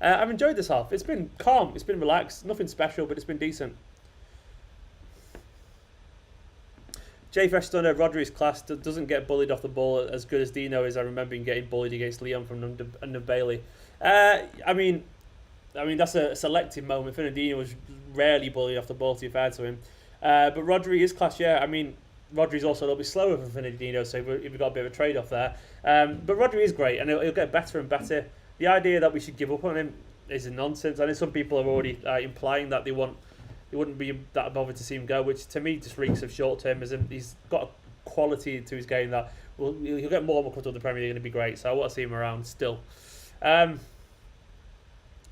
I've enjoyed this half. It's been calm. It's been relaxed. Nothing special, but it's been decent. Jay Fresh Stunner, Rodri's class doesn't get bullied off the ball as good as Dino is. I remember him getting bullied against Leon from Nunde Bailey. I mean that's a selective moment. Fernandinho was rarely bullied off the ball, to be fair to him. But Rodri is class, yeah. I mean, Rodri's also a little bit slower than Fernandinho, so we've got a bit of a trade-off there. But Rodri is great, and he'll get better and better. The idea that we should give up on him is nonsense. I know some people are already implying that they wouldn't be that bothered to see him go, which to me just reeks of short-termism. He's got a quality to his game that he'll get more comfortable in the Premier League and it'll be great. So I want to see him around still.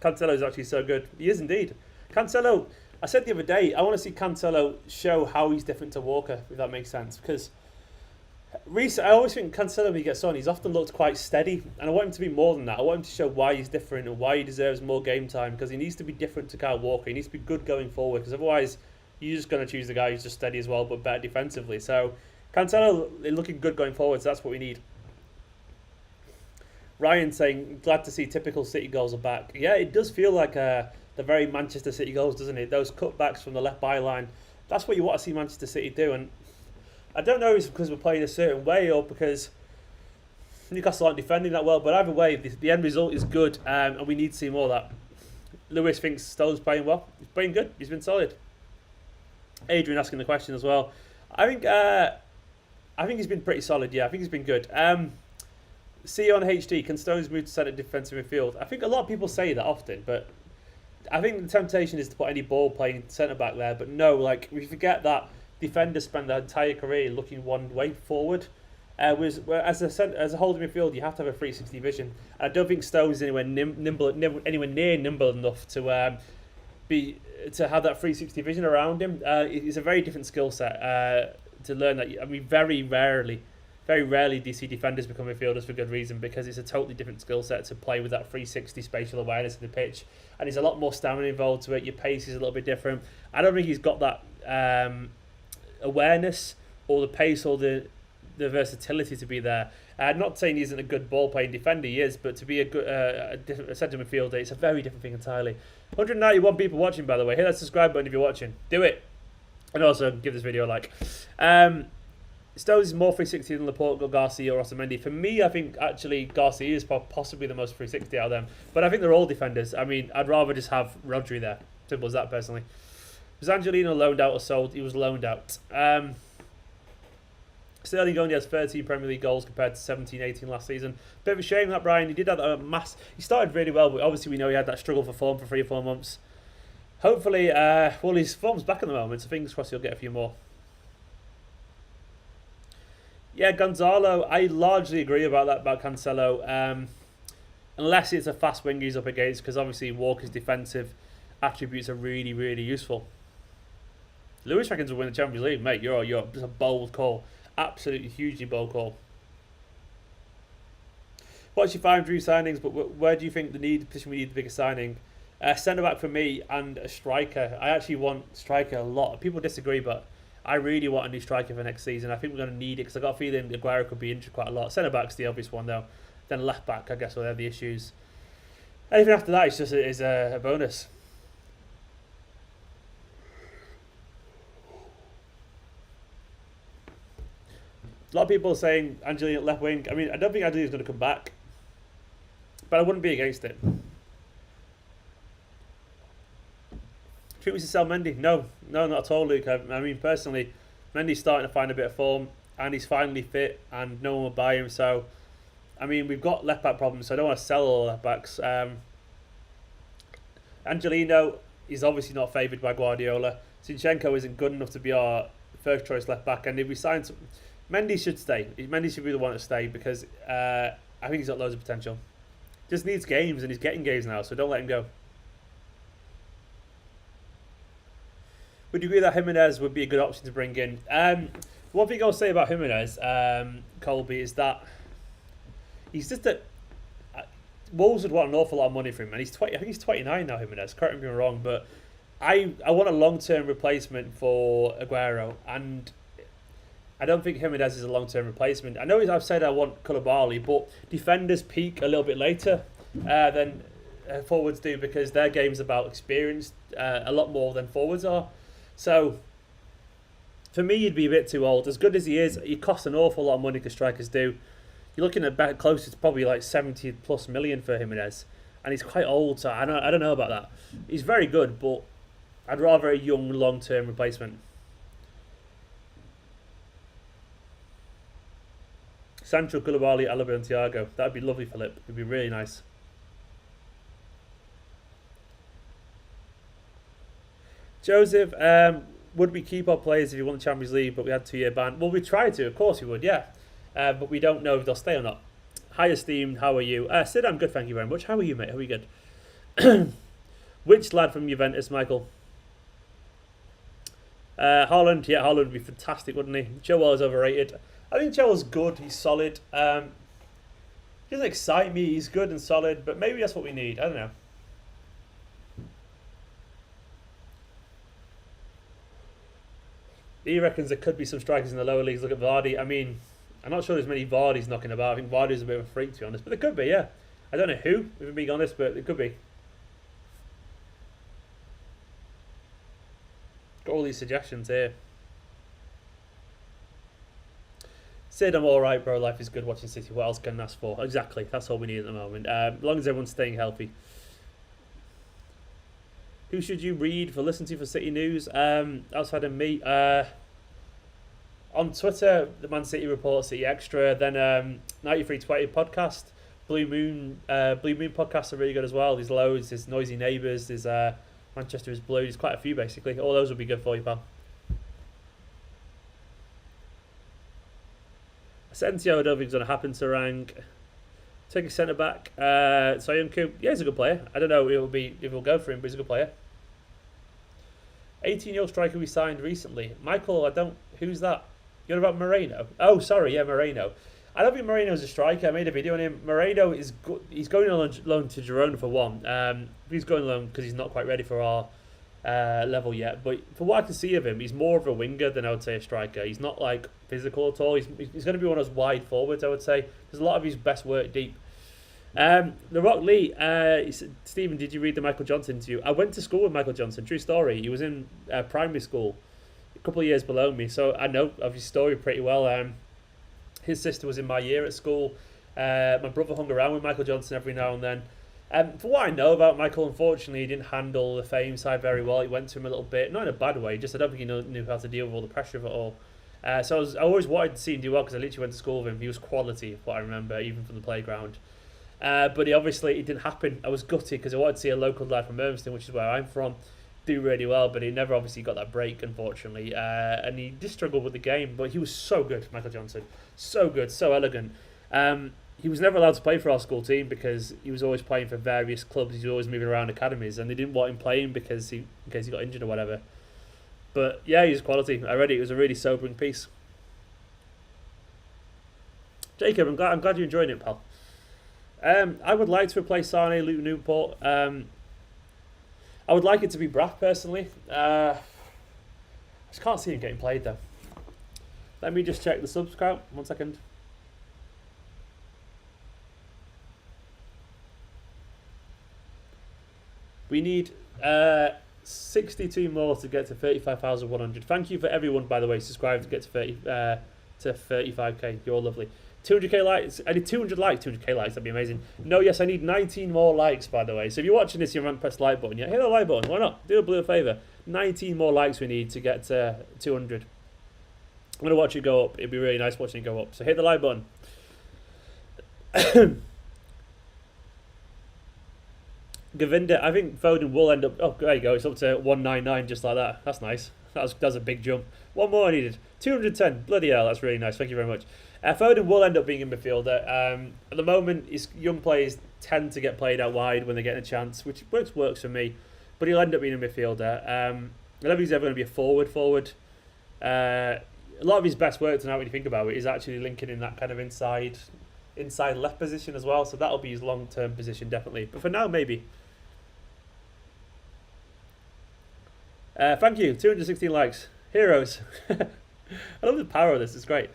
Cancelo is actually so good. He is indeed. Cancelo, I said the other day, I want to see Cancelo show how he's different to Walker, if that makes sense. Because I always think Cancelo, when he gets on, he's often looked quite steady. And I want him to be more than that. I want him to show why he's different and why he deserves more game time. Because he needs to be different to Kyle Walker. He needs to be good going forward. Because otherwise, you're just going to choose the guy who's just steady as well, but better defensively. So Cancelo looking good going forward. So that's what we need. Ryan saying, glad to see typical City goals are back. Yeah, it does feel like the very Manchester City goals, doesn't it? Those cutbacks from the left byline. That's what you want to see Manchester City do. And I don't know if it's because we're playing a certain way or because Newcastle aren't defending that well. But either way, the end result is good and we need to see more of that. Lewis thinks Stone's playing well. He's playing good. He's been solid. Adrian asking the question as well. I think he's been pretty solid, yeah. I think he's been good. See on HD, can Stones move to centre defensive midfield? I think a lot of people say that often, but I think the temptation is to put any ball playing centre back there. But no, like we forget that defenders spend their entire career looking one way forward. As a holding midfield, you have to have a 360 vision. And I don't think Stones is anywhere near nimble enough to have that 360 vision around him. It's a very different skill set to learn that. I mean, very rarely do you see defenders become midfielders for good reason, because it's a totally different skill set to play with that 360 spatial awareness of the pitch, and there's a lot more stamina involved to it. Your pace is a little bit different. I don't think he's got that awareness or the pace or the versatility to be there. Not saying he isn't a good ball playing defender, he is, but to be a good a centre midfielder, it's a very different thing entirely. 191 people watching, by the way. Hit that subscribe button if you're watching. Do it, and also give this video a like. Stones is more 360 than Laporte, Garcia or Otamendi. For me, I think actually Garcia is possibly the most 360 out of them. But I think they're all defenders. I mean, I'd rather just have Rodri there. Simple as that, personally. Was Angelino loaned out or sold? He was loaned out. Sterling only has 13 Premier League goals compared to 17, 18 last season. Bit of a shame that, Brian. He did have a He started really well, but obviously we know he had that struggle for form for 3 or 4 months. Hopefully, his form's back at the moment, so fingers crossed he'll get a few more. Yeah, Gonzalo, I largely agree about Cancelo. Unless it's a fast winger he's up against, because obviously Walker's defensive. attributes are really, really useful. Lewis reckons will win the Champions League, mate. You're just a bold call, absolutely hugely bold call. What's your 5 dream signings? But where do you think the position we need the biggest signing? Centre back for me and a striker. I actually want striker a lot. People disagree, but I really want a new striker for next season. I think we're going to need it because I got a feeling Aguero could be injured quite a lot. Centre back's the obvious one though. Then left back, I guess, will have the issues. Anything after that is a bonus. A lot of people are saying Angelino at left wing. I mean, I don't think Angelino's going to come back, but I wouldn't be against it. I think we should sell Mendy. No, not at all, Luke. I mean, personally, Mendy's starting to find a bit of form, and he's finally fit, and no one will buy him. So, I mean, we've got left back problems, so I don't want to sell all left backs. Angelino is obviously not favoured by Guardiola. Zinchenko isn't good enough to be our first choice left back, and if we sign some, Mendy should stay. Mendy should be the one to stay because I think he's got loads of potential. Just needs games, and he's getting games now, so don't let him go. Would you agree that Jimenez would be a good option to bring in? One thing I'll say about Jimenez, Colby, is that he's just a... Wolves would want an awful lot of money for him, and he's 20. I think he's 29 now, Jimenez. Correct me if I'm wrong, but I want a long-term replacement for Aguero, and I don't think Jimenez is a long-term replacement. I know I've said I want Koulibaly, but defenders peak a little bit later than forwards do because their game's about experience a lot more than forwards are. So, for me, he'd be a bit too old. As good as he is, he costs an awful lot of money because strikers do. You're looking at back close to probably like 70 plus million for Jimenez, and he's quite old, so I don't know about that. He's very good, but I'd rather a young, long-term replacement. Sancho, Koulibaly, Alaba and Thiago. That'd be lovely, Philip. It'd be really nice. Joseph, would we keep our players if we won the Champions League but we had a 2-year ban? Well, we tried to, of course we would, yeah. But we don't know if they'll stay or not. Hi, Esteemed, how are you? Sid, I'm good, thank you very much. How are you, mate? How are you good? Which lad from Juventus, Michael? Haaland, yeah, Haaland would be fantastic, wouldn't he? Chilwell is overrated. I think Chilwell's good, he's solid. He doesn't excite me, he's good and solid, but maybe that's what we need, I don't know. He reckons there could be some strikers in the lower leagues. Look at Vardy. I mean, I'm not sure there's many Vardys knocking about. I think Vardy's a bit of a freak, to be honest. But there could be, yeah. I don't know who, if I'm being honest, but it could be. Got all these suggestions here. Sid, I'm alright, bro. Life is good watching City. What else can I ask for? Exactly. That's all we need at the moment. As long as everyone's staying healthy. Who should you read for listen to for City news? Outside of me, on Twitter, the Man City Report, City Extra, then 9320 podcast, Blue Moon podcasts are really good as well. There's loads. There's Noisy Neighbours. There's Manchester is Blue. There's quite a few basically. All those will be good for you, pal. Asensio, I don't think it's going to happen. Sarang. Take a centre back. Soyuncu, yeah, he's a good player. I don't know if it'll go for him, but he's a good player. 18-year-old striker we signed recently. Michael, who's that? You're about Moreno? Oh, sorry, yeah, Moreno. I don't think Moreno's a striker. I made a video on him. Moreno is good. He's going on loan to Girona for one. He's going alone because he's not quite ready for our level yet. But for what I can see of him, he's more of a winger than I would say a striker. He's not like physical at all. He's going to be one of those wide forwards, I would say. There's a lot of his best work deep. The Rock Lee, Stephen, did you read the Michael Johnson interview? I went to school with Michael Johnson, true story. He was in primary school a couple of years below me, so I know of his story pretty well. His sister was in my year at school. My brother hung around with Michael Johnson every now and then. For what I know about Michael, unfortunately, he didn't handle the fame side very well. He went to him a little bit, not in a bad way, just I don't think he knew how to deal with all the pressure of it all. So I always wanted to see him do well because I literally went to school with him. He was quality, what I remember, even from the playground. But it didn't happen. I was gutted because I wanted to see a local lad from Irvington, which is where I'm from, do really well, but he never obviously got that break, unfortunately. And he just struggled with the game, but he was so good, Michael Johnson. So good, so elegant. he was never allowed to play for our school team because he was always playing for various clubs. He was always moving around academies, and they didn't want him playing because in case he got injured or whatever. But yeah, he's quality. I read it. It was a really sobering piece. Jacob, I'm glad you're enjoying it, pal. I would like to replace Sane, Luke Newport. I would like it to be Braff personally. I just can't see him getting played though. Let me just check the subs count. 1 second. We need 62 more to get to 35,100. Thank you for everyone, by the way, subscribed to get to 35k. You're lovely. 200k likes. I need 200 likes. 200k likes. That'd be amazing. No, yes, I need 19 more likes, by the way. So if you're watching this, you haven't pressed the like button yet. Hit the like button. Why not? Do a blue favour. 19 more likes we need to get to 200. I'm gonna watch it go up. It'd be really nice watching it go up. So hit the like button. Govinda, I think Foden will end up. Oh, there you go. It's up to 199 just like that. That's nice. That's a big jump. One more I needed. 210. Bloody hell, that's really nice. Thank you very much. Foden will end up being a midfielder. At the moment, his young players tend to get played out wide when they get a chance, which works for me. But he'll end up being a midfielder. I don't think he's ever going to be a forward. A lot of his best work tonight, when you think about it, is actually linking in that kind of inside left position as well. So that'll be his long-term position, definitely. But for now, maybe. Thank you. 216 likes. Heroes. I love the power of this. It's great.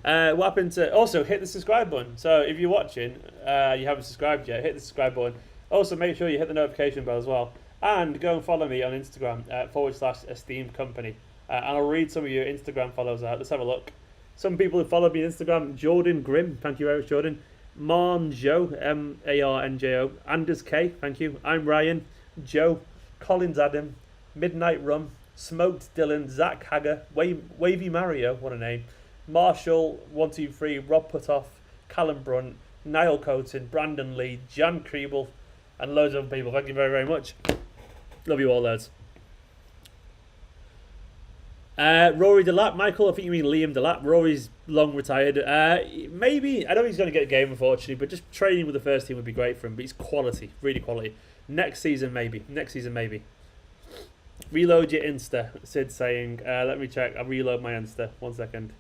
What happened to... Also, hit the subscribe button. So if you're watching, you haven't subscribed yet, hit the subscribe button. Also, make sure you hit the notification bell as well. And go and follow me on Instagram, /Esteemed Kompany. And I'll read some of your Instagram follows out. Let's have a look. Some people who follow me on Instagram. Jordan Grimm. Thank you very much, Jordan. Marnjo. Marnjo. Anders K. Thank you. I'm Ryan. Joe. Collins Adam. Midnight Rum. Smoked Dylan. Zach Hagger. Wavy Mario. What a name. Marshall. 123. Rob Putoff. Callum Brunt. Niall Coaten. Brandon Lee. Jan Kriebel. And loads of other people. Thank you very, very much. Love you all, loads. Rory Delap. Michael, I think you mean Liam Delap. Rory's long retired. Maybe. I don't think he's going to get a game, unfortunately, but just training with the first team would be great for him. But he's quality. Really quality. Next season, maybe. Reload your Insta. Sid saying, let me check. I'll reload my Insta. 1 second.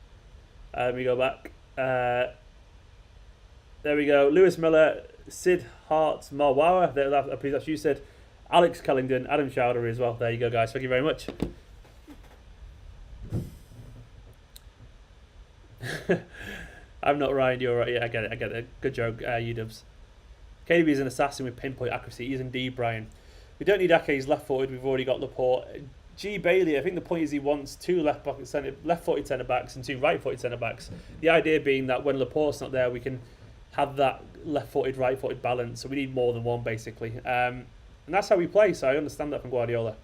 Let me go back. There we go. Lewis Miller, Sid Hart, Marwawa. That's you, Sid. Alex Kellington, Adam Chowdhury as well. There you go, guys. Thank you very much. I'm not Ryan, you're right. Yeah, I get it. Good joke, UW. KDB is an assassin with pinpoint accuracy. He is indeed, Brian. We don't need Ake's left-footed. We've already got Laporte. G. Bailey, I think the point is he wants 2 left-footed centre-backs and 2 right-footed centre-backs. The idea being that when Laporte's not there, we can have that left-footed, right-footed balance. So we need more than one, basically. And that's how we play, so I understand that from Guardiola.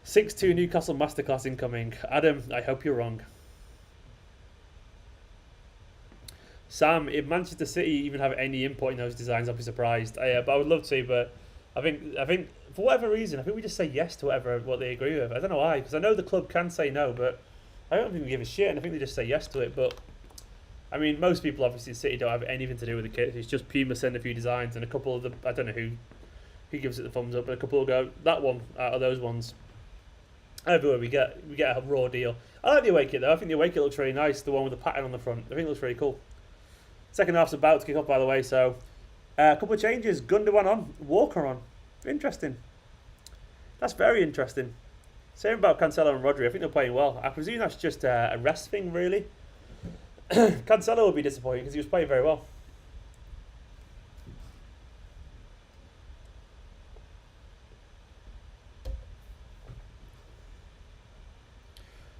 6-2 Newcastle Masterclass incoming. Adam, I hope you're wrong. Sam, if Manchester City even have any input in those designs, I'll be surprised. But I would love to, but I think for whatever reason, I think we just say yes to what they agree with. I don't know why, because I know the club can say no, but I don't think we give a shit, and I think they just say yes to it. But I mean, most people obviously at City don't have anything to do with the kit. It's just Puma send a few designs, and a couple of the I don't know who gives it the thumbs up, but a couple will go that one out of those ones. Everywhere we get a raw deal. I like the away kit though. I think the away kit looks really nice. The one with the pattern on the front. I think it looks really cool. Second half's about to kick off, by the way. So a couple of changes. Gundogan on, Walker on. Interesting. That's very interesting. Same about Cancelo and Rodri. I think they're playing well. I presume that's just a rest thing, really. Cancelo will be disappointed because he was playing very well.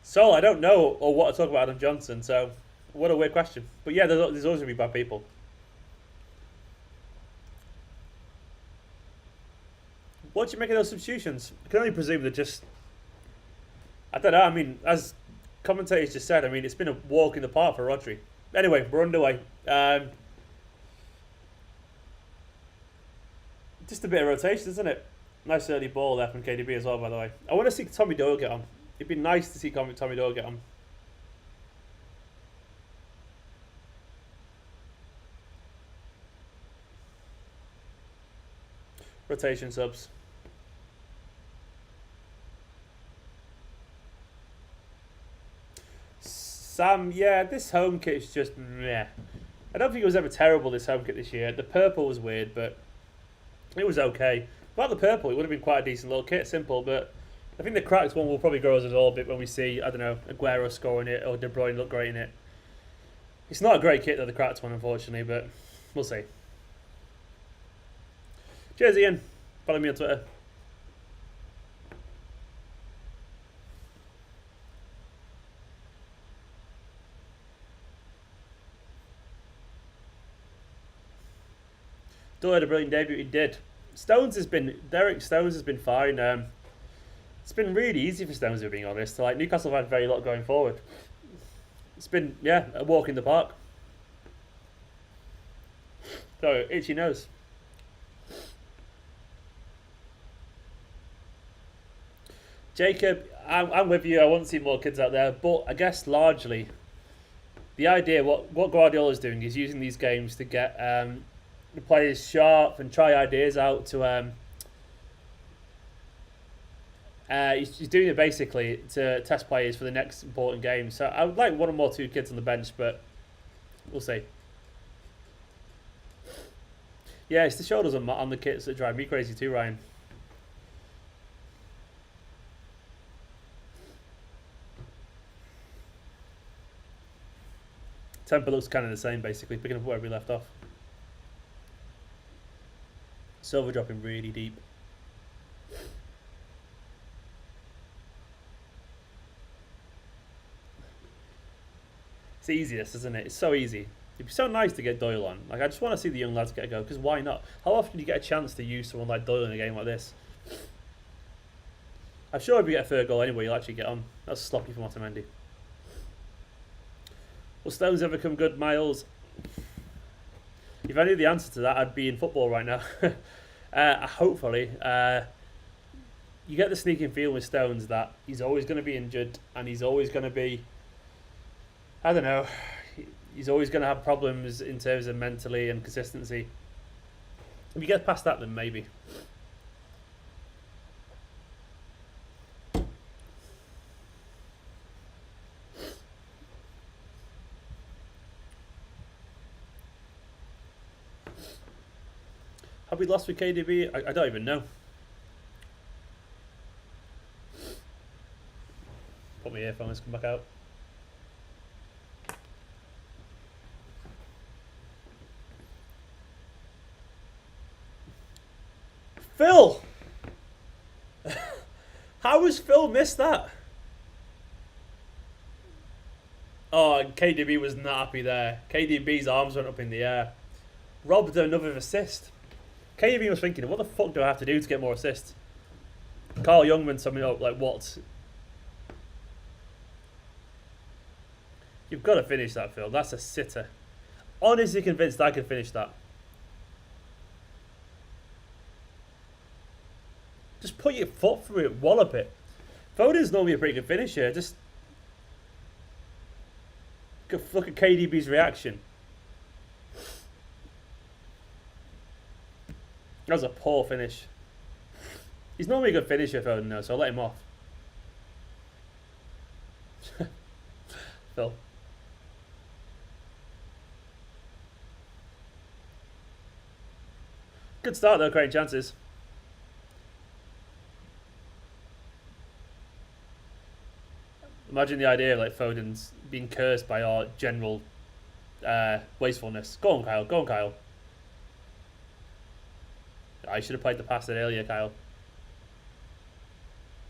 So I don't know or what to talk about Adam Johnson. So what a weird question. But yeah, there's always going to be bad people. What do you make of those substitutions? I can only presume they're just... I don't know. I mean, as commentators just said, I mean, it's been a walk in the park for Rodri. Anyway, we're underway. Just a bit of rotation, isn't it? Nice early ball there from KDB as well, by the way. I want to see Tommy Doyle get on. It'd be nice to see Tommy Doyle get on. Rotation subs. Sam, yeah, this home kit's just meh. I don't think it was ever terrible, this home kit this year. The purple was weird, but it was okay. Without the purple, it would have been quite a decent little kit, simple, but I think the cracked one will probably grow us a little bit when we see, I don't know, Aguero scoring it or De Bruyne look great in it. It's not a great kit, though, the cracked one, unfortunately, but we'll see. Cheers, Ian. Follow me on Twitter. Still had a brilliant debut, he did. Derek Stones has been fine. It's been really easy for Stones, if being honest. Like, Newcastle have had very lot going forward. It's been, yeah, a walk in the park. So, itchy nose. Jacob, I'm with you. I want to see more kids out there. But I guess largely, the idea, what Guardiola's doing is using these games to get the players sharp and try ideas out to he's doing it basically to test players for the next important game. So I would like one or more two kids on the bench, but we'll see. Yeah, it's the shoulders on the kits that drive me crazy too, Ryan. Tempo looks kind of the same, basically, picking up where we left off. Silver dropping really deep. It's easiest, isn't it? It's so easy. It'd be so nice to get Doyle on. Like, I just want to see the young lads get a go, because why not? How often do you get a chance to use someone like Doyle in a game like this? I'm sure if you get a third goal anyway, you'll actually get on. That's sloppy from Otamendi. Will Stones ever come good, Miles? If I knew the answer to that, I'd be in football right now. Hopefully. You get the sneaking feeling with Stones that he's always going to be injured and he's always going to be, I don't know, he's always going to have problems in terms of mentally and consistency. If you get past that, then maybe. Have we lost with KDB? I don't even know. Put my earphones, come back out. Phil! How has Phil missed that? Oh, KDB was not happy there. KDB's arms went up in the air. Rob did another assist. KDB was thinking, what the fuck do I have to do to get more assists? Carl Youngman summing up like, what? You've got to finish that, Phil. That's a sitter. Honestly convinced I can finish that. Just put your foot through it, wallop it. Foden's normally a pretty good finisher. Just look at KDB's reaction. That was a poor finish. He's normally a good finisher, Foden, though, so I'll let him off. Phil. Good start, though, creating chances. Imagine the idea of like Foden's being cursed by our general wastefulness. Go on, Kyle. Go on, Kyle. I should have played the pass that earlier, Kyle.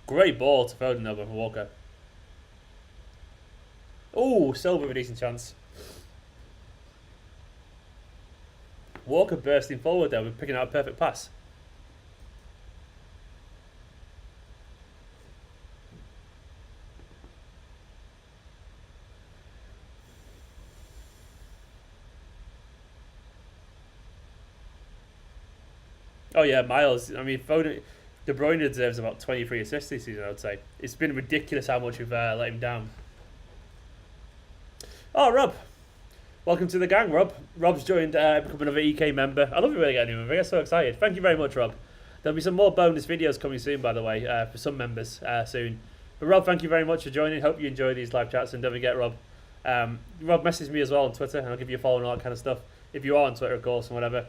Great ball to Foden over from Walker. Oh, Silva with a decent chance. Walker bursting forward there with picking out a perfect pass. Oh yeah, Miles. I mean, Foden, De Bruyne deserves about 23 assists this season, I would say. It's been ridiculous how much we've let him down. Oh, Rob. Welcome to the gang, Rob. Rob's joined, become another EK member. I love it when I get a new member. I get so excited. Thank you very much, Rob. There'll be some more bonus videos coming soon, by the way, for some members soon. But Rob, thank you very much for joining. Hope you enjoy these live chats, and don't forget, Rob. Rob messaged me as well on Twitter, and I'll give you a follow and all that kind of stuff. If you are on Twitter, of course, and whatever.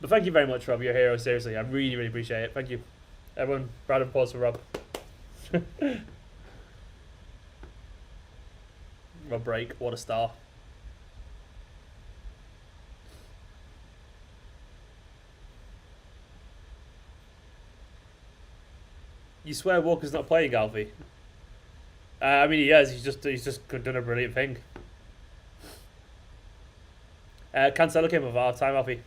But thank you very much, Rob. You're a hero, seriously. I really, really appreciate it. Thank you. Everyone, round of applause for Rob. Rob Break, what a star. You swear Walker's not playing, Alfie? I mean, he is. He's just done a brilliant thing. Cancelo came off half time, Alfie.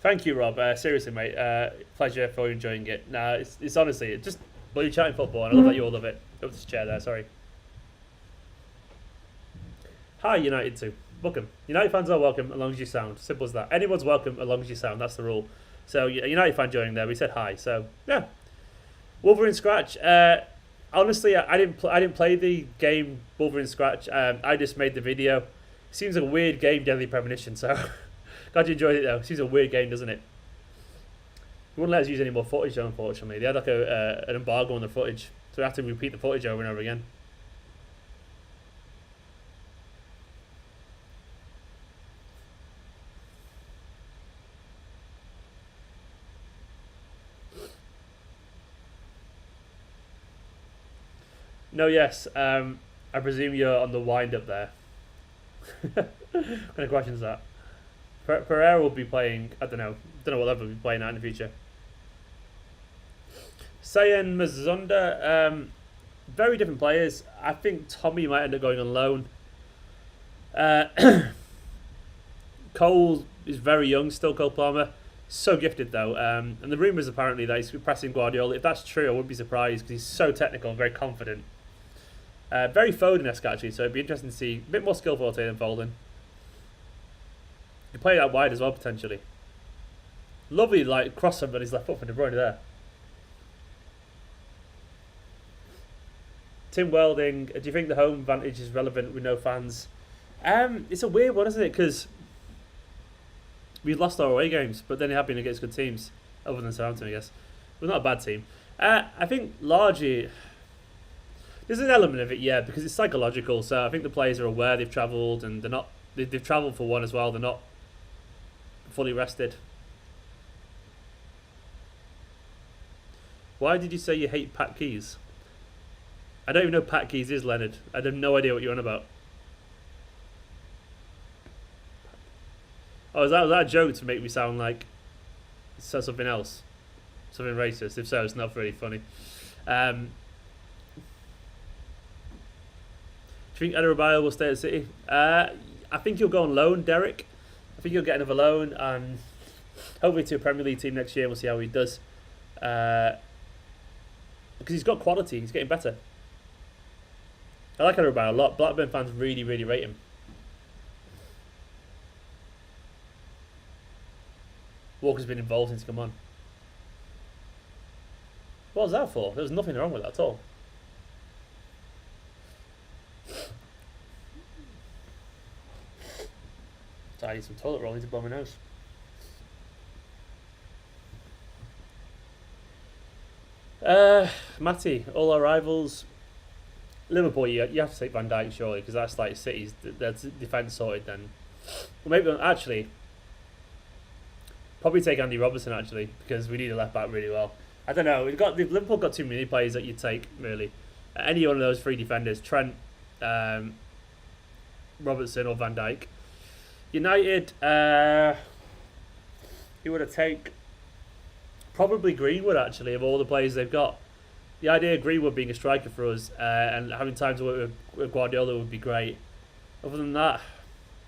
Thank you, Rob. Seriously, mate. Pleasure for you enjoying it. Nah, it's honestly just bloody chatting football, and I love that you all love it. Up this chair there. Sorry. Hi, United too. Welcome. United fans are welcome as long as you sound. Simple as that. Anyone's welcome as long as you sound. That's the rule. So, United fan joining there. We said hi. So, yeah. Wolverine Scratch. Honestly, I didn't play the game Wolverine Scratch. I just made the video. Seems like a weird game, Deadly Premonition. So, glad you enjoyed it though. Seems a weird game, doesn't it? They wouldn't let us use any more footage, unfortunately. They had like an embargo on the footage, so we have to repeat the footage over and over again. No, yes. I presume you're on the wind up there. What kind of question is that? Pereira will be playing. I don't know what level he'll be playing at in the future. Sayan Mazunda, very different players. I think Tommy might end up going on loan. Cole is very young still. Cole Palmer, so gifted though. And the rumours apparently that he's pressing Guardiola. If that's true, I wouldn't be surprised because he's so technical and very confident. Very Foden-esque actually, so it'd be interesting to see a bit more skillful than Foden. You play that wide as well potentially. Lovely like crossover on his left foot for De Bruyne there. Tim Welding, do you think the home advantage is relevant with no fans? It's a weird one, isn't it? Because we've lost our away games, but then they have been against good teams, other than Southampton, I guess. We're not a bad team. I think largely there's an element of it, yeah, because it's psychological. So I think the players are aware they've travelled, and they've travelled for one as well. They're not fully rested. Why did you say you hate Pat Keys? I don't even know Pat Keys is, Leonard. I have no idea what you're on about. Oh, was that a joke to make me sound like something else? Something racist? If so, it's not really funny. Do you think Adebayo will stay at City? I think he'll go on loan, Derek. I think he'll get another loan and hopefully to a Premier League team next year. We'll see how he does. Because he's got quality. He's getting better. I like Adebayo a lot. Blackburn fans really, really rate him. Walker's been involved since come on. What was that for? There was nothing wrong with that at all. So I need some toilet roll. I need to blow my nose. Matty, all our rivals. Liverpool, you have to take Van Dijk surely, because that's like City's defence sorted then. Well, maybe actually, probably take Andy Robertson actually, because we need a left back really well. I don't know. Liverpool got too many players that you take really. Any one of those three defenders, Trent, Robertson or Van Dijk. United, who would have take? Probably Greenwood actually, of all the players they've got. The idea of Greenwood being a striker for us and having time to work with Guardiola would be great. Other than that,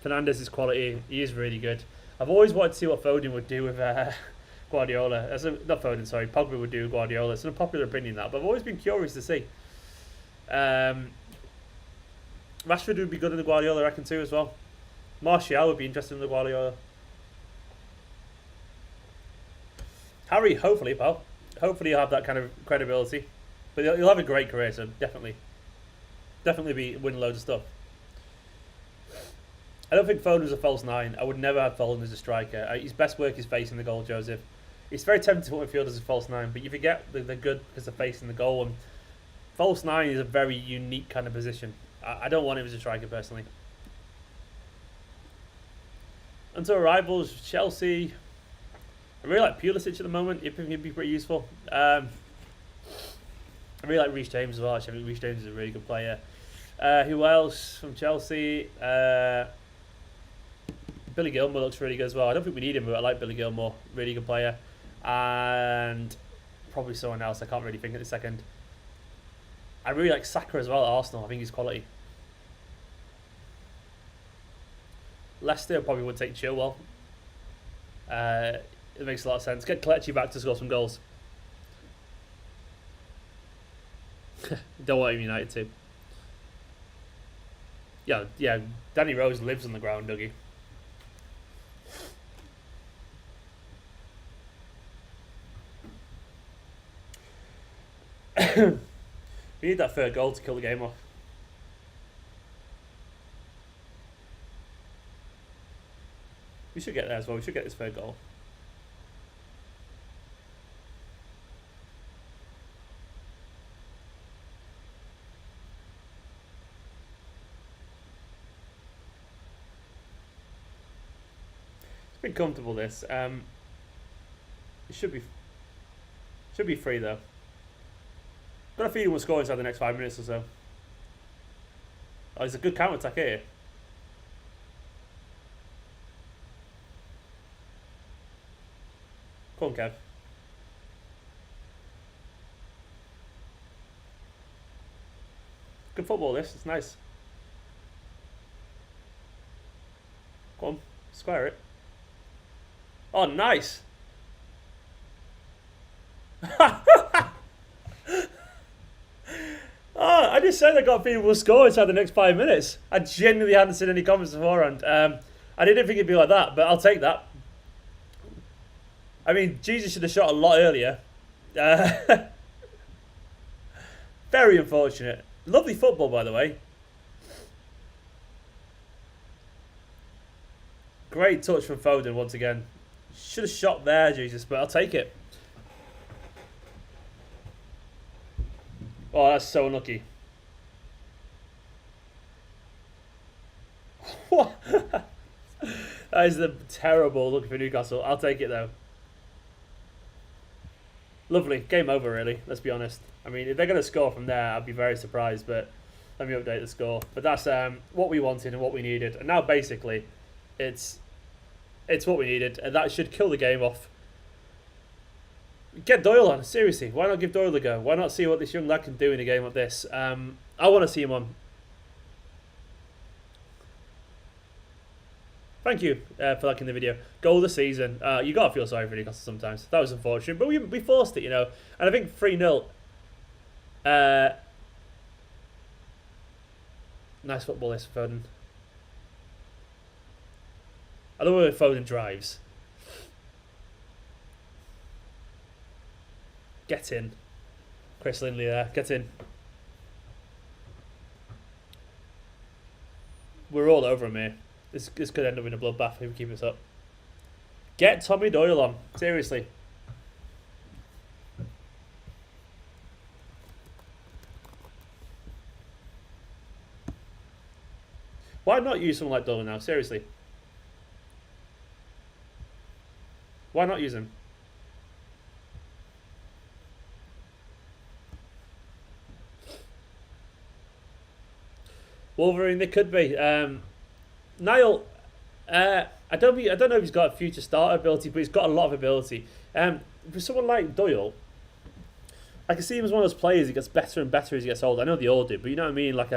Fernandez's quality, he is really good. I've always wanted to see what Foden would do with Guardiola. Not Foden, sorry, Pogba would do with Guardiola. It's an unpopular opinion that, but I've always been curious to see. Rashford would be good in the Guardiola, I reckon too as well. Martial would be interested in the Guardiola. Harry, hopefully, pal. Hopefully you'll have that kind of credibility. But you'll have a great career, so definitely be winning loads of stuff. I don't think Foden is a false nine. I would never have Foden as a striker. His best work is facing the goal, Joseph. It's very tempting to put midfielders as a false nine, but you forget they're good because they're facing the goal. And false nine is a very unique kind of position. I don't want him as a striker personally. And to our rivals, Chelsea. I really like Pulisic at the moment. He'd be pretty useful. I really like Reece James as well. Actually, I think Reece James is a really good player. Who else from Chelsea? Billy Gilmour looks really good as well. I don't think we need him, but I like Billy Gilmour. Really good player. And probably someone else. I can't really think at the second. I really like Saka as well at Arsenal. I think he's quality. Leicester probably would take Chilwell. It makes a lot of sense. Get Kelechi back to score some goals. Don't want him United to. Yeah. Danny Rose lives on the ground, Dougie. We need that third goal to kill the game off. We should get there as well. We should get this third goal. It's been comfortable, this. It should be free though. Got a feeling we'll score inside the next 5 minutes or so. Oh, it's a good counter attack here. Come on, Kev. Good football, this. It's nice. Come on, square it. Oh, nice. Oh, I just said I got a feeling we'll score inside the next 5 minutes. I genuinely hadn't seen any comments beforehand. I didn't think it'd be like that, but I'll take that. I mean, Jesus should have shot a lot earlier. Very unfortunate. Lovely football, by the way. Great touch from Foden once again. Should have shot there, Jesus, but I'll take it. Oh, that's so unlucky. What? That is a terrible look for Newcastle. I'll take it, though. Lovely. Game over, really. Let's be honest. I mean, if they're going to score from there, I'd be very surprised, but let me update the score. But that's what we wanted and what we needed. And now, basically, it's what we needed, and that should kill the game off. Get Doyle on, seriously. Why not give Doyle a go? Why not see what this young lad can do in a game like this? I want to see him on. Thank you for liking the video. Goal of the season. You got to feel sorry for Newcastle sometimes. That was unfortunate, but we forced it, you know. And I think 3-0. Nice football this, Foden. I love the way Foden drives. Get in. Chris Lindley there. Get in. We're all over him here. This could end up in a bloodbath if we keep this up. Get Tommy Doyle on. Seriously. Why not use someone like Doyle now? Seriously. Why not use him? Wolverine, they could be. Niall, I don't know if he's got a future starter ability, but he's got a lot of ability. For someone like Doyle, I can see him as one of those players. He gets better and better as he gets older. I know they all do, but you know what I mean. Like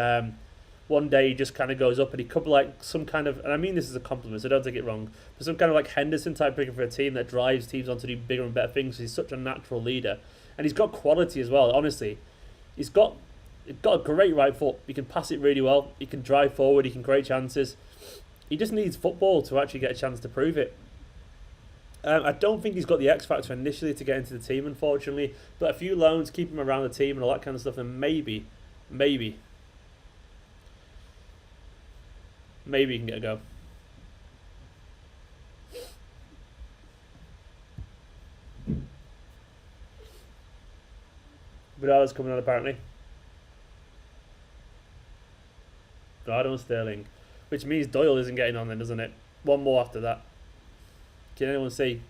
one day he just kind of goes up, and he could be like some kind of, and I mean this is a compliment, so don't take it wrong, but some kind of like Henderson type picker for a team that drives teams on to do bigger and better things. He's such a natural leader, and he's got quality as well. Honestly, he's got a great right foot. He can pass it really well. He can drive forward. He can create chances. He just needs football to actually get a chance to prove it. I don't think he's got the X factor initially to get into the team, unfortunately. But a few loans, keep him around the team and all that kind of stuff, and maybe he can get a go. Bernardo's coming on apparently. Bernardo and Sterling. Which means Doyle isn't getting on then, doesn't it? One more after that. Can anyone see?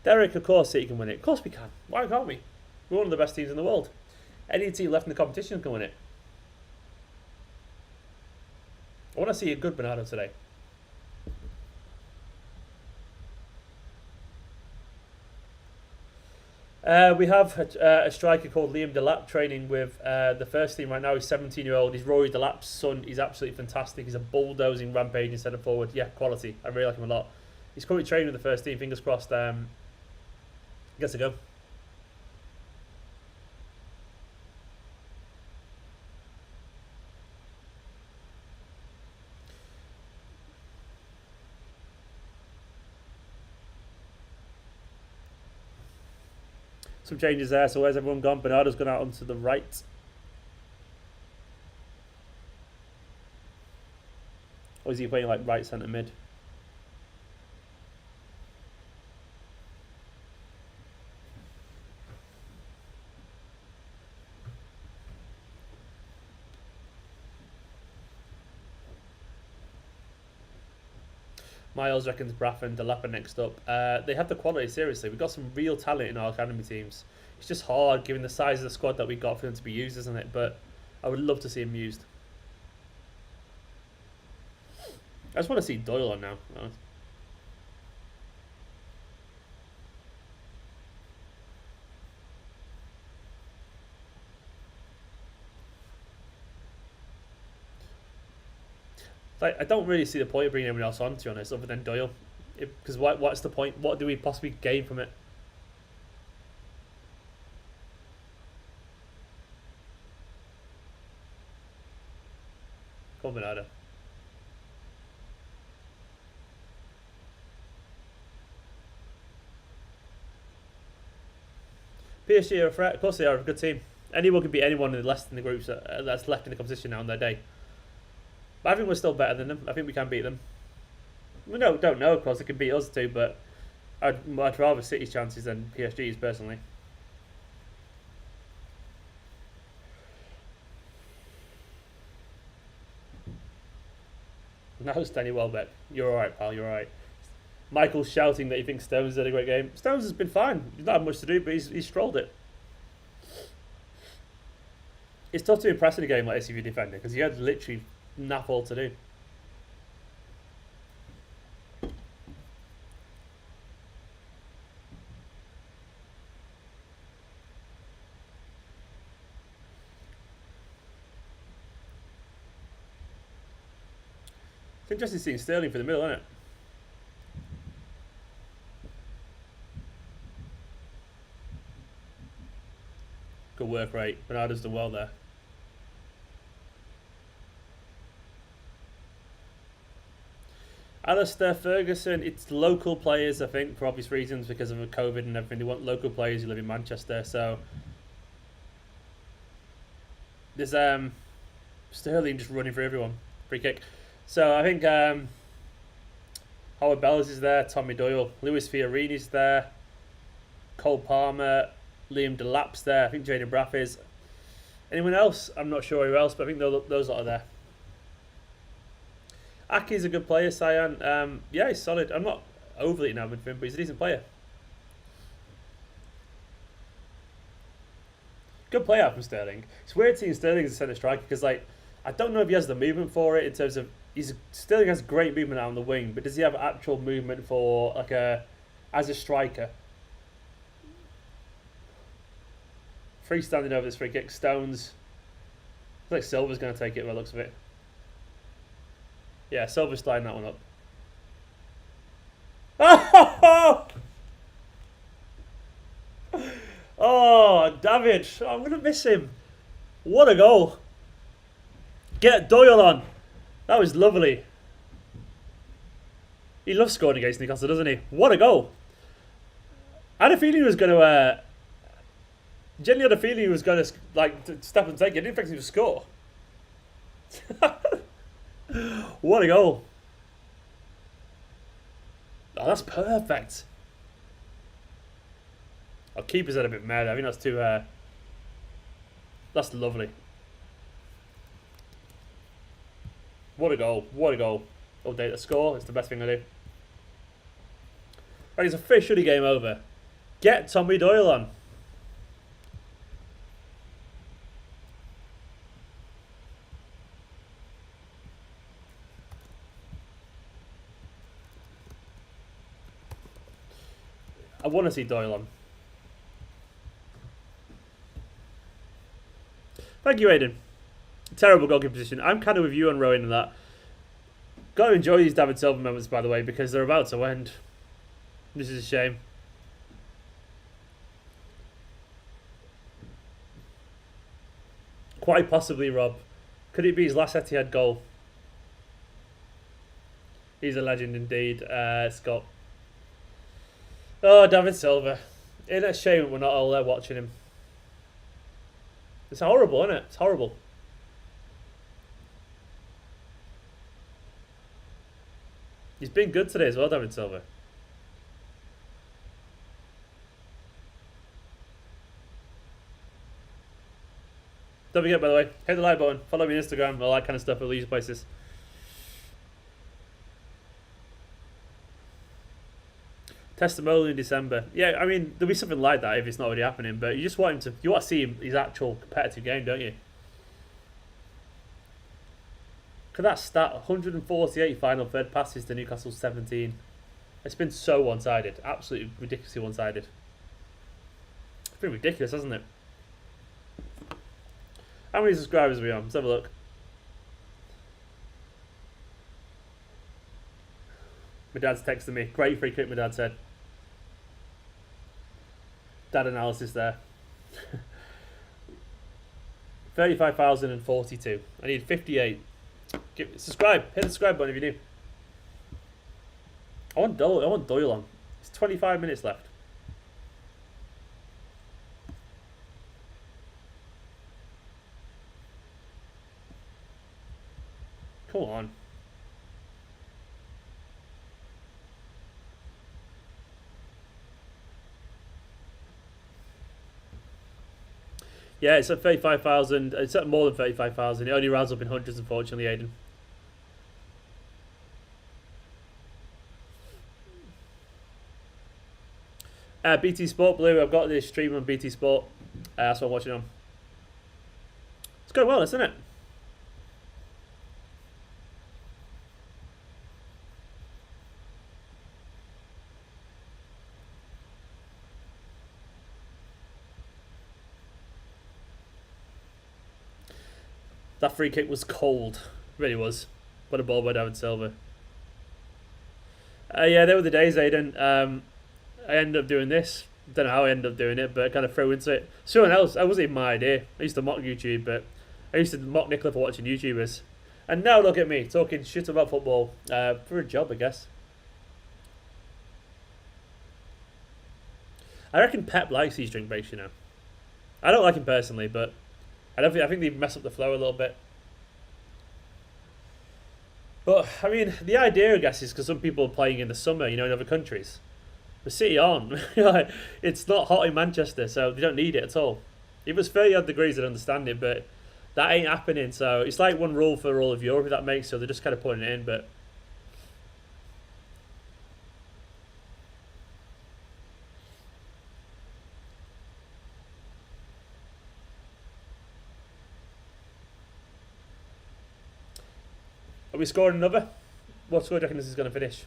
Derek, of course City can win it. Of course we can. Why can't we? We're one of the best teams in the world. Any team left in the competition can win it. I want to see a good Bernardo today. We have a striker called Liam Delap training with the first team right now. He's 17-year-old. He's Rory Delap's son. He's absolutely fantastic. He's a bulldozing, rampaging centre forward. Yeah, quality. I really like him a lot. He's currently training with the first team. Fingers crossed. Gets a go. Some changes there. So where's everyone gone? Bernardo's gone out onto the right. Or is he playing like right centre mid? Miles reckons Braff and Delapa next up. They have the quality, seriously. We've got some real talent in our academy teams. It's just hard, given the size of the squad that we got, for them to be used, isn't it? But I would love to see them used. I just want to see Doyle on now. Like, I don't really see the point of bringing anyone else on, to be honest, other than Doyle. Because what's the point? What do we possibly gain from it? Come on, Bernardo. PSG are a threat. Of course they are a good team. Anyone can beat anyone in the groups that's left in the competition now on their day. But I think we're still better than them. I think we can beat them. We don't know, of course, they can beat us too, but I'd rather City's chances than PSG's, personally. No, Stanley Welbeck. You're alright, pal, you're alright. Michael's shouting that he thinks Stones did a great game. Stones has been fine. He's not had much to do, but he's strolled it. It's tough to impress in a game like this if you're defending, because he had literally naff all to do. It's interesting seeing Sterling for the middle, isn't it? Good work rate. Bernardo's done well there. Alistair Ferguson, it's local players, I think, for obvious reasons, because of COVID and everything. They want local players who live in Manchester, so there's Sterling just running for everyone. Free kick. So I think Howard Bells is there, Tommy Doyle, Lewis Fiorini's there, Cole Palmer, Liam Delap's there. I think Jaden Braff is. Anyone else? I'm not sure who else, but I think those lot are there. Aki's a good player, Cyan. Yeah, he's solid. I'm not overly enamoured of him, but he's a decent player. Good play out from Sterling. It's weird seeing Sterling as a centre striker because, like, I don't know if he has the movement for it in terms of Sterling has great movement out on the wing, but does he have actual movement for like as a striker? Freestanding over this free kick. Stones. Looks like Silver's going to take it by the looks of it. Yeah, Silver's sliding that one up. Oh, David. I'm going to miss him. What a goal. Get Doyle on. That was lovely. He loves scoring against Newcastle, doesn't he? What a goal. I had a feeling he was going to... Jenny had a feeling he was going to step and take it. I didn't think he would score. What a goal. Oh, that's perfect. Our keeper's had a bit mad. I think that's too. That's lovely. What a goal! What a goal! Update the score. It's the best thing I do. Right, it's officially game over. Get Tommy Doyle on. I want to see Doyle on. Thank you, Aiden. Terrible goalkeeper position. I'm kind of with you on Rowan in that. Got to enjoy these David Silva moments, by the way, because they're about to end. This is a shame. Quite possibly, Rob. Could it be his last Etihad goal? He's a legend indeed, Scott. Oh, David Silva. Isn't it a shame we're not all there watching him? It's horrible, isn't it? It's horrible. He's been good today as well, David Silva. Don't forget, by the way, hit the like button, follow me on Instagram, all that kind of stuff at these places. Testimonial in December. Yeah, I mean, there'll be something like that if it's not already happening, but you just want him to, you want to see him, his actual competitive game, don't you? Look at that stat, 148 final third passes to Newcastle 17. It's been so one-sided, absolutely ridiculously one-sided. It's been ridiculous, hasn't it? How many subscribers are we on? Let's have a look. My dad's texting me. Great free kick, my dad said. Dad analysis there. 35,042. I need 58. Subscribe. Hit the subscribe button if you're new. I want Doyle on. It's 25 minutes left. Come on. Yeah, it's at 35,000. It's at more than 35,000. It only rounds up in hundreds, unfortunately, Aiden. BT Sport Blue. I've got this stream on BT Sport. That's what I'm watching on. It's going well, isn't it? That free kick was cold. It really was. What a ball by David Silva. Yeah, there were the days, Aiden. I ended up doing this. Don't know how I ended up doing it, but I kind of threw into it. Someone else, that wasn't even my idea. I used to mock YouTube, but I used to mock Nicola for watching YouTubers. And now look at me, talking shit about football. For a job, I guess. I reckon Pep likes these drink breaks, you know. I don't like him personally, but I think they mess up the flow a little bit. But, I mean, the idea, I guess, is because some people are playing in the summer, you know, in other countries. The City on. It's not hot in Manchester, so they don't need it at all. If it was 30 odd degrees, I'd understand it, but that ain't happening. So it's like one rule for all of Europe, if that makes, so they're just kind of putting it in, but are we scoring another? What score do you reckon this is going to finish?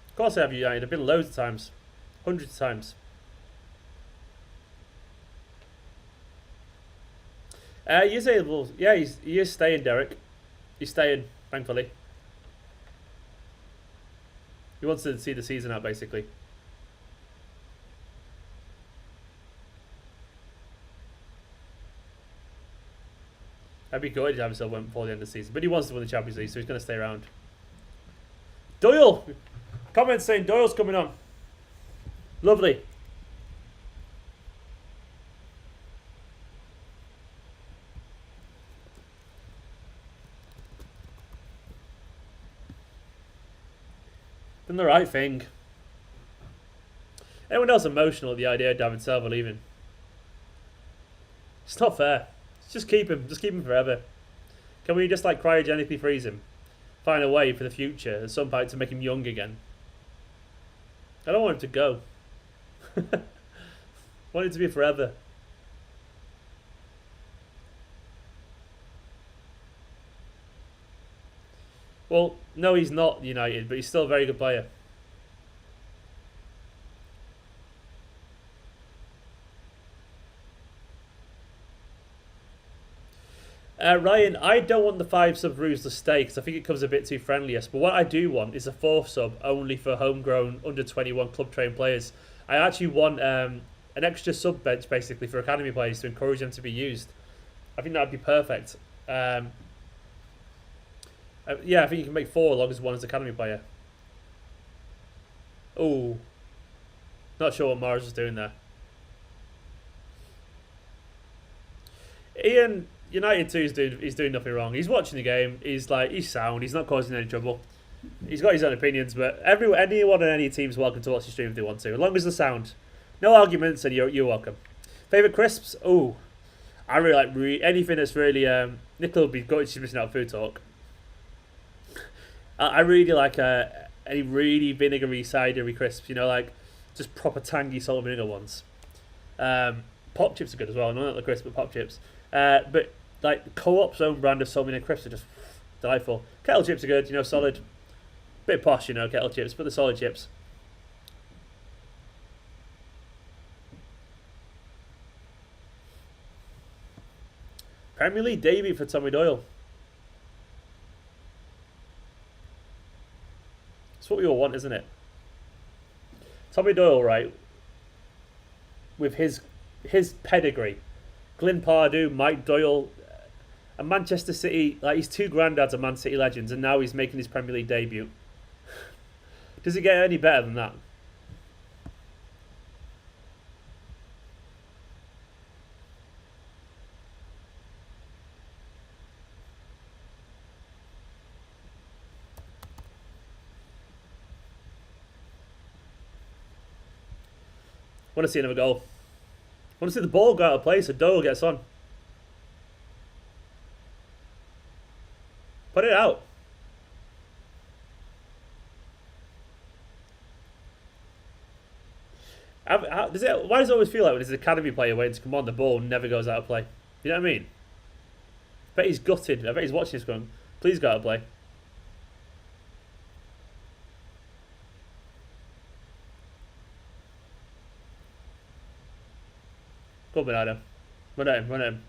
Of course I have United. I've been loads of times. Hundreds of times. He is able. Yeah, he is staying, Derek. He's staying, thankfully. He wants to see the season out, basically. I'd be good to have himself went before the end of the season, but he wants to win the Champions League, so he's going to stay around. Doyle! Comments saying Doyle's coming on. Lovely. Done the right thing. Everyone else emotional at the idea of David Silva leaving. It's not fair. Just keep him. Just keep him forever. Can we just like cryogenically freeze him? Find a way for the future at some point to make him young again. I don't want him to go. I want him to be forever. Well, no, he's not United, but he's still a very good player. Ryan, I don't want the 5 sub rules to stay because I think it comes a bit too friendly. Yes, but what I do want is a 4th sub only for homegrown under 21 club trained players. I actually want an extra sub bench basically for academy players to encourage them to be used. I think that would be perfect. Yeah, I think you can make 4 as long as one is academy player. Oh, not sure what Mars was doing there. Ian. United 2 he's doing nothing wrong. He's watching the game. He's sound. He's not causing any trouble. He's got his own opinions, but anyone on any team's welcome to watch the stream if they want to, as long as the sound. No arguments, and you're welcome. Favorite crisps? Oh, I really like anything that's really. Nicola will be good. She's missing out on food talk. I really like any really vinegary, cidery crisps. Like just proper tangy salt and vinegar ones. Pop chips are good as well. Not the crisps, but pop chips. But like Co-op's own brand of salt and vinegar crisps are just delightful. Kettle chips are good. Solid. Bit posh, kettle chips, but the solid chips. Premier League debut for Tommy Doyle. It's what we all want, isn't it? Tommy Doyle, right? With his pedigree, Glyn Pardew, Mike Doyle, and Manchester City. Like his 2 granddads are Man City legends, and now he's making his Premier League debut. Does it get any better than that? Want to see another goal. Want to see the ball go out of play so Doyle gets on. Put it out. Why does it always feel like when it's an academy player waiting to come on, the ball never goes out of play? You know what I mean? I bet he's gutted. I bet he's watching this going, please go out of play. Go Bernardo. Run at him.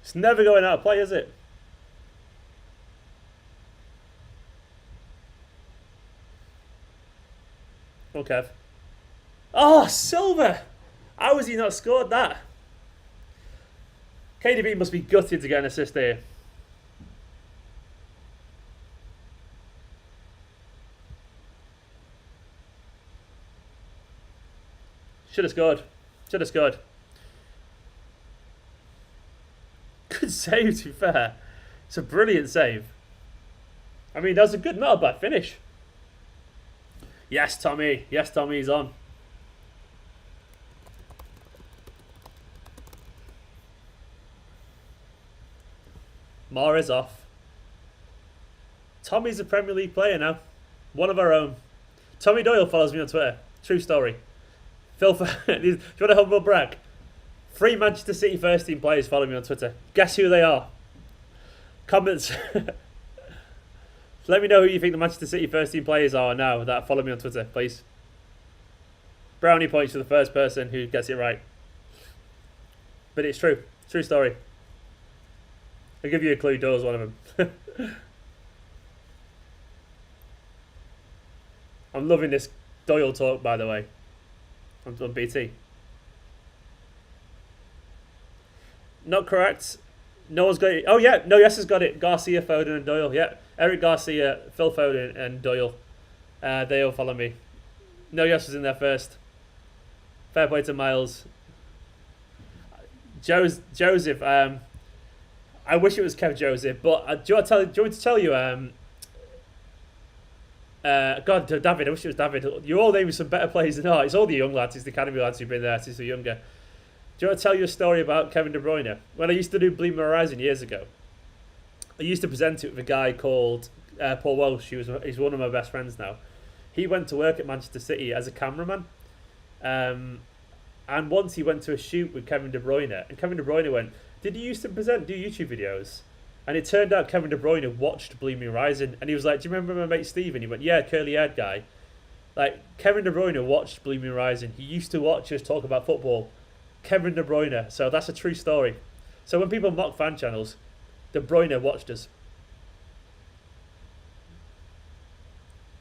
It's never going out of play, is it? Okay. Oh, Silva! How has he not scored that? KDB must be gutted to get an assist here. Should have scored. Good save, to be fair. It's a brilliant save. I mean, that was a good, not a bad finish. Yes, Tommy. Yes, Tommy, he's on. Mahrez off. Tommy's a Premier League player now. One of our own. Tommy Doyle follows me on Twitter. True story. Phil, do you want a humble brag? 3 Manchester City first team players follow me on Twitter. Guess who they are? Comments. Let me know who you think the Manchester City first team players are now that follow me on Twitter, please. Brownie points to the first person who gets it right. But it's true. True story. I'll give you a clue. Doyle's one of them. I'm loving this Doyle talk, by the way. On BT. Not correct. No one's got it. Oh yeah, no, yes has got it. Garcia, Foden, and Doyle. Yeah, Eric Garcia, Phil Foden, and Doyle. They all follow me. No, yes was in there first. Fair play to Miles. Joseph. I wish it was Kev Joseph, but do you want me to tell you? God, David. I wish it was David. You're all naming some better players than It's all the young lads. It's the academy lads who've been there since they're younger. Do you want to tell you a story about Kevin De Bruyne? When I used to do Bleed My Horizon years ago, I used to present it with a guy called Paul Walsh. He's one of my best friends now. He went to work at Manchester City as a cameraman. And once he went to a shoot with Kevin De Bruyne, and Kevin De Bruyne went, "Did you used to do YouTube videos?" And it turned out Kevin De Bruyne watched Bleed Me Horizon, and he was like, "Do you remember my mate Steve?" And he went, "Yeah, curly-haired guy." Like, Kevin De Bruyne watched Bleed Me Horizon. He used to watch us talk about football. Kevin De Bruyne. So that's a true story. So when people mock fan channels, De Bruyne watched us.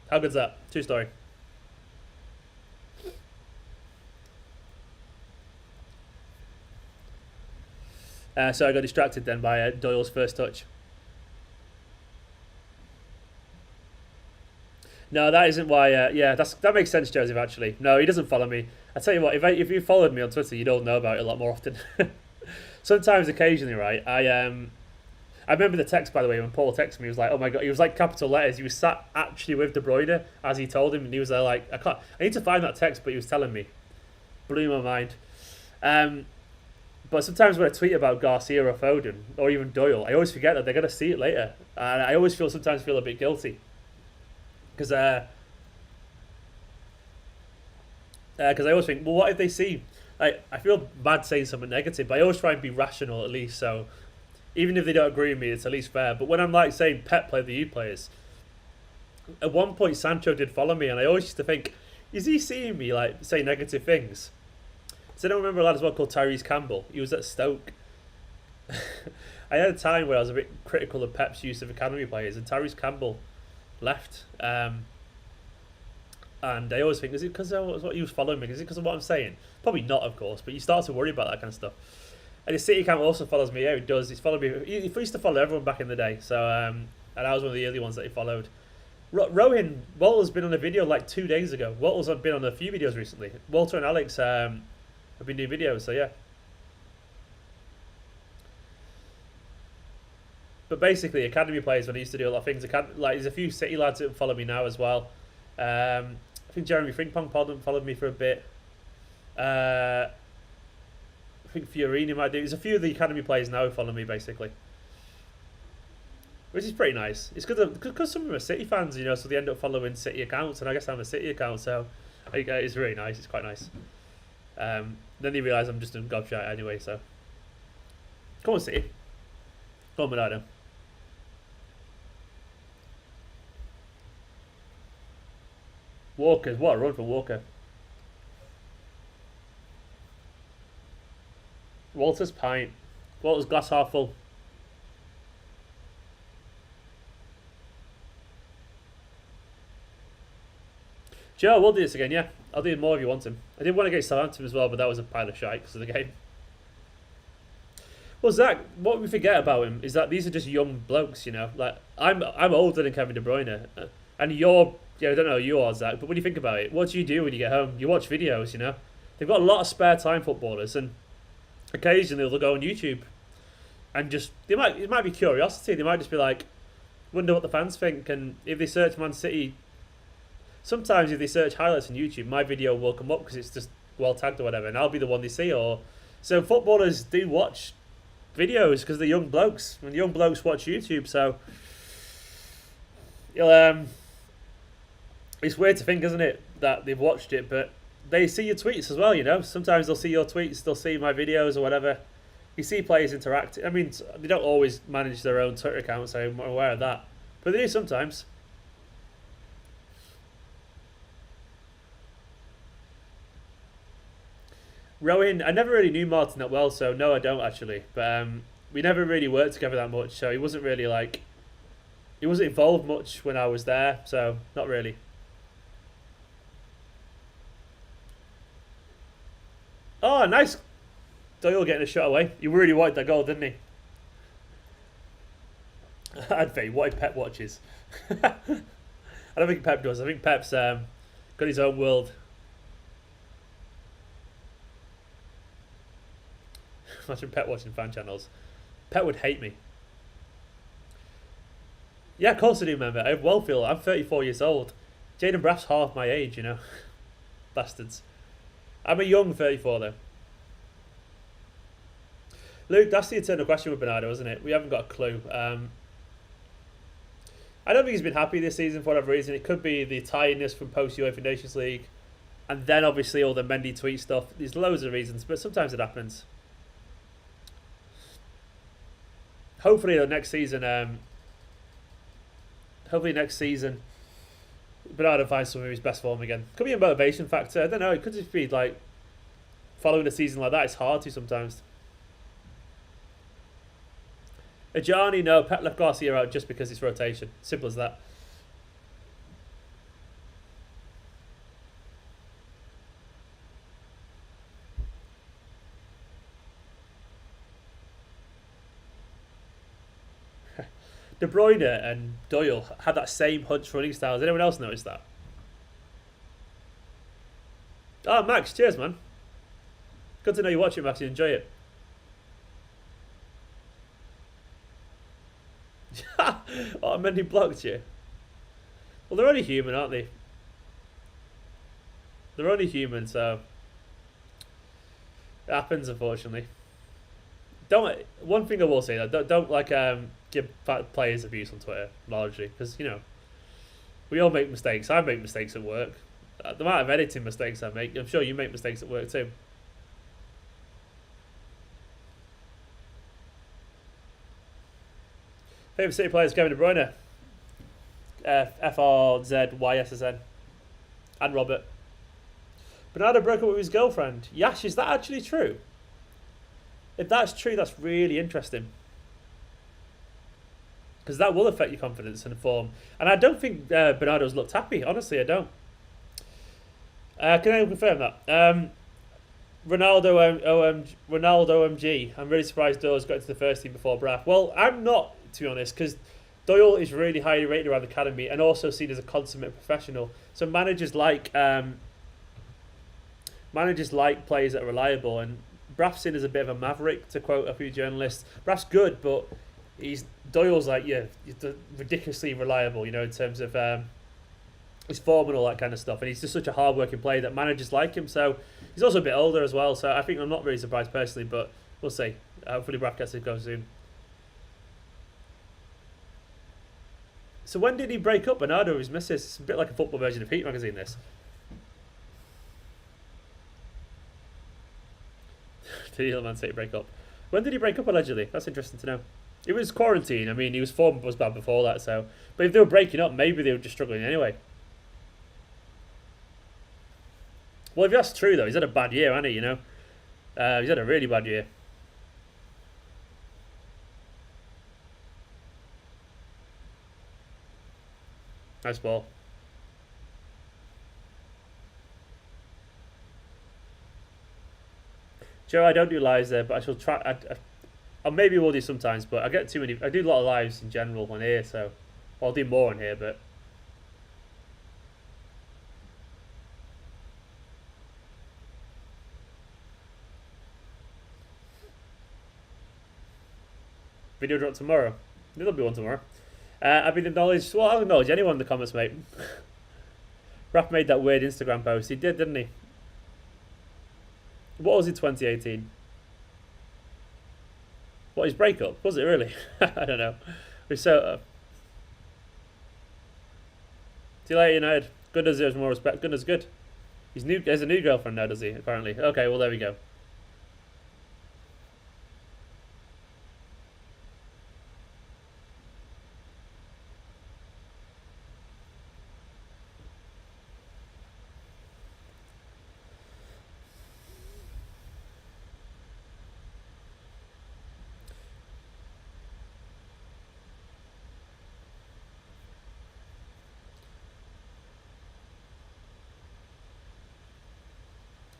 How good's that? True story. So I got distracted then by Doyle's first touch. No, that isn't why. Yeah, that makes sense, Joseph. Actually, no, he doesn't follow me. I tell you what, if you followed me on Twitter, you'd all know about it a lot more often. Sometimes, occasionally, right? I remember the text, by the way, when Paul texted me. He was like, "Oh my god!" He was like capital letters. He was sat actually with De Bruyne as he told him, and he was there like, I need to find that text," but he was telling me. Blew my mind. But sometimes when I tweet about Garcia or Foden or even Doyle, I always forget that they're gonna see it later, and I always sometimes feel a bit guilty because I always think, well, what if they see? I feel bad saying something negative, but I always try and be rational at least. So even if they don't agree with me, it's at least fair. But when I'm like saying Pep played the youth players, at one point Sancho did follow me, and I always used to think, is he seeing me like say negative things? So I don't remember a lad as well called Tyrese Campbell. He was at Stoke. I had a time where I was a bit critical of Pep's use of academy players, and Tyrese Campbell left. And I always think, is it because of what he was following me? Is it because of what I'm saying? Probably not, of course, but you start to worry about that kind of stuff. And the City Camp also follows me. Yeah, he does. He's followed me. He used to follow everyone back in the day. So, and I was one of the early ones that he followed. Rowan, Walter's been on a video like 2 days ago. Walter's been on a few videos recently. Walter and Alex have been doing videos, so yeah. But basically, academy players, when I used to do a lot of things, like there's a few City lads that follow me now as well. I think Jeremy Frimpong followed me for a bit. I think Fiorini might do. There's a few of the academy players now who follow me, basically. Which is pretty nice. It's good because some of them are City fans, you know, so they end up following City accounts, and I guess I'm a City account, so it's really nice. It's quite nice. Then they realise I'm just a gobshite anyway, so. Come on, City. Come on, Bernardo. Walker, what a run for Walker. Walter's pint. Walter's glass half full. Joe, we'll do this again, yeah. I'll do more if you want him. I did want to get Southampton as well, but that was a pile of shite because of the game. Well, Zach, what we forget about him is that these are just young blokes, you know. Like I'm older than Kevin De Bruyne, and you're, yeah, I don't know who you are, Zach, but when you think about it, what do you do when you get home? You watch videos, you know. They've got a lot of spare time, footballers, and occasionally they'll go on YouTube, and just it might be curiosity. They might just be like, wonder what the fans think, and if they search Man City. Sometimes if they search highlights on YouTube, my video will come up because it's just well tagged or whatever, and I'll be the one they see. Or so footballers do watch videos because they're young blokes, and young blokes watch YouTube. So it's weird to think, isn't it, that they've watched it, but they see your tweets as well. You know, sometimes they'll see your tweets, they'll see my videos or whatever. You see players interact. I mean, they don't always manage their own Twitter accounts. I'm aware of that, but they do sometimes. Rowan, I never really knew Martin that well, so no, I don't actually. But we never really worked together that much, so he wasn't really he wasn't involved much when I was there, so not really. Oh, nice. Doyle getting a shot away. He really wanted that goal, didn't he? I'd say, what if Pep watches? I don't think Pep does. I think Pep's got his own world. Imagine Pep watching fan channels. Pep would hate me. Yeah, of course I do remember. I well feel I'm 34 years old. Jaden Braff's half my age, you know. Bastards. I'm a young 34 though. Luke, that's the eternal question with Bernardo, isn't it? We haven't got a clue. I don't think he's been happy this season for whatever reason. It could be the tiredness from post-UEFA Nations League. And then obviously all the Mendy tweet stuff. There's loads of reasons, but sometimes it happens. Hopefully next season, Bernardo finds some of his best form again. Could be a motivation factor. I don't know. It could just be like following a season like that. It's hard to sometimes. Ajani, no. Pep left Garcia out just because it's rotation. Simple as that. De Bruyne and Doyle had that same hunch running style. Has anyone else noticed that? Oh, Max, cheers, man. Good to know you watch it, Max. You enjoy it. Oh, Mendy blocked you. Well, they're only human, aren't they? They're only human, so it happens, unfortunately. One thing I will say, don't like give players abuse on Twitter largely, because you know we all make mistakes. I make mistakes at work. The amount of editing mistakes I make, I'm sure you make mistakes at work too. Favorite City players: Kevin De Bruyne, FRZYSSN, and Robert. Bernardo broke up with his girlfriend. Yash, is that actually true? If that's true, that's really interesting. Because that will affect your confidence and form. And I don't think Bernardo's looked happy. Honestly, I don't. Can I confirm that? Ronaldo OMG. I'm really surprised Doyle's got into the first team before Braff. Well, I'm not, to be honest, because Doyle is really highly rated around the academy and also seen as a consummate professional. So managers like players that are reliable, and Braff's seen as a bit of a maverick, to quote a few journalists. Braff's good, but Doyle's like, yeah, ridiculously reliable, you know, in terms of his form and all that kind of stuff. And he's just such a hard-working player that managers like him. So he's also a bit older as well. So I think I'm not really surprised personally, but we'll see. Hopefully Braff gets to go soon. So when did he break up, Bernardo, with his missus? It's a bit like a football version of Heat magazine, this. Did Man City break up? When did he break up, allegedly? That's interesting to know. It was quarantine. I mean, his form was bad before that, so... But if they were breaking up, maybe they were just struggling anyway. Well, if that's true, though, he's had a bad year, hasn't he, you know? He's had a really bad year. Nice ball. Joe, I don't do lives there, but I shall try. I maybe will do sometimes, but I get too many. I do a lot of lives in general on here, so I'll do more on here. But video drop tomorrow. There'll be one tomorrow. I've been acknowledged. Well, I'll acknowledge anyone in the comments, mate. Raph made that weird Instagram post. He did, didn't he? What was it, 2018? What, his breakup? Was it really? I don't know. We're so... See you later, United. Good deserves more respect. Good is good. He has a new girlfriend now, does he? Apparently. Okay, well, there we go.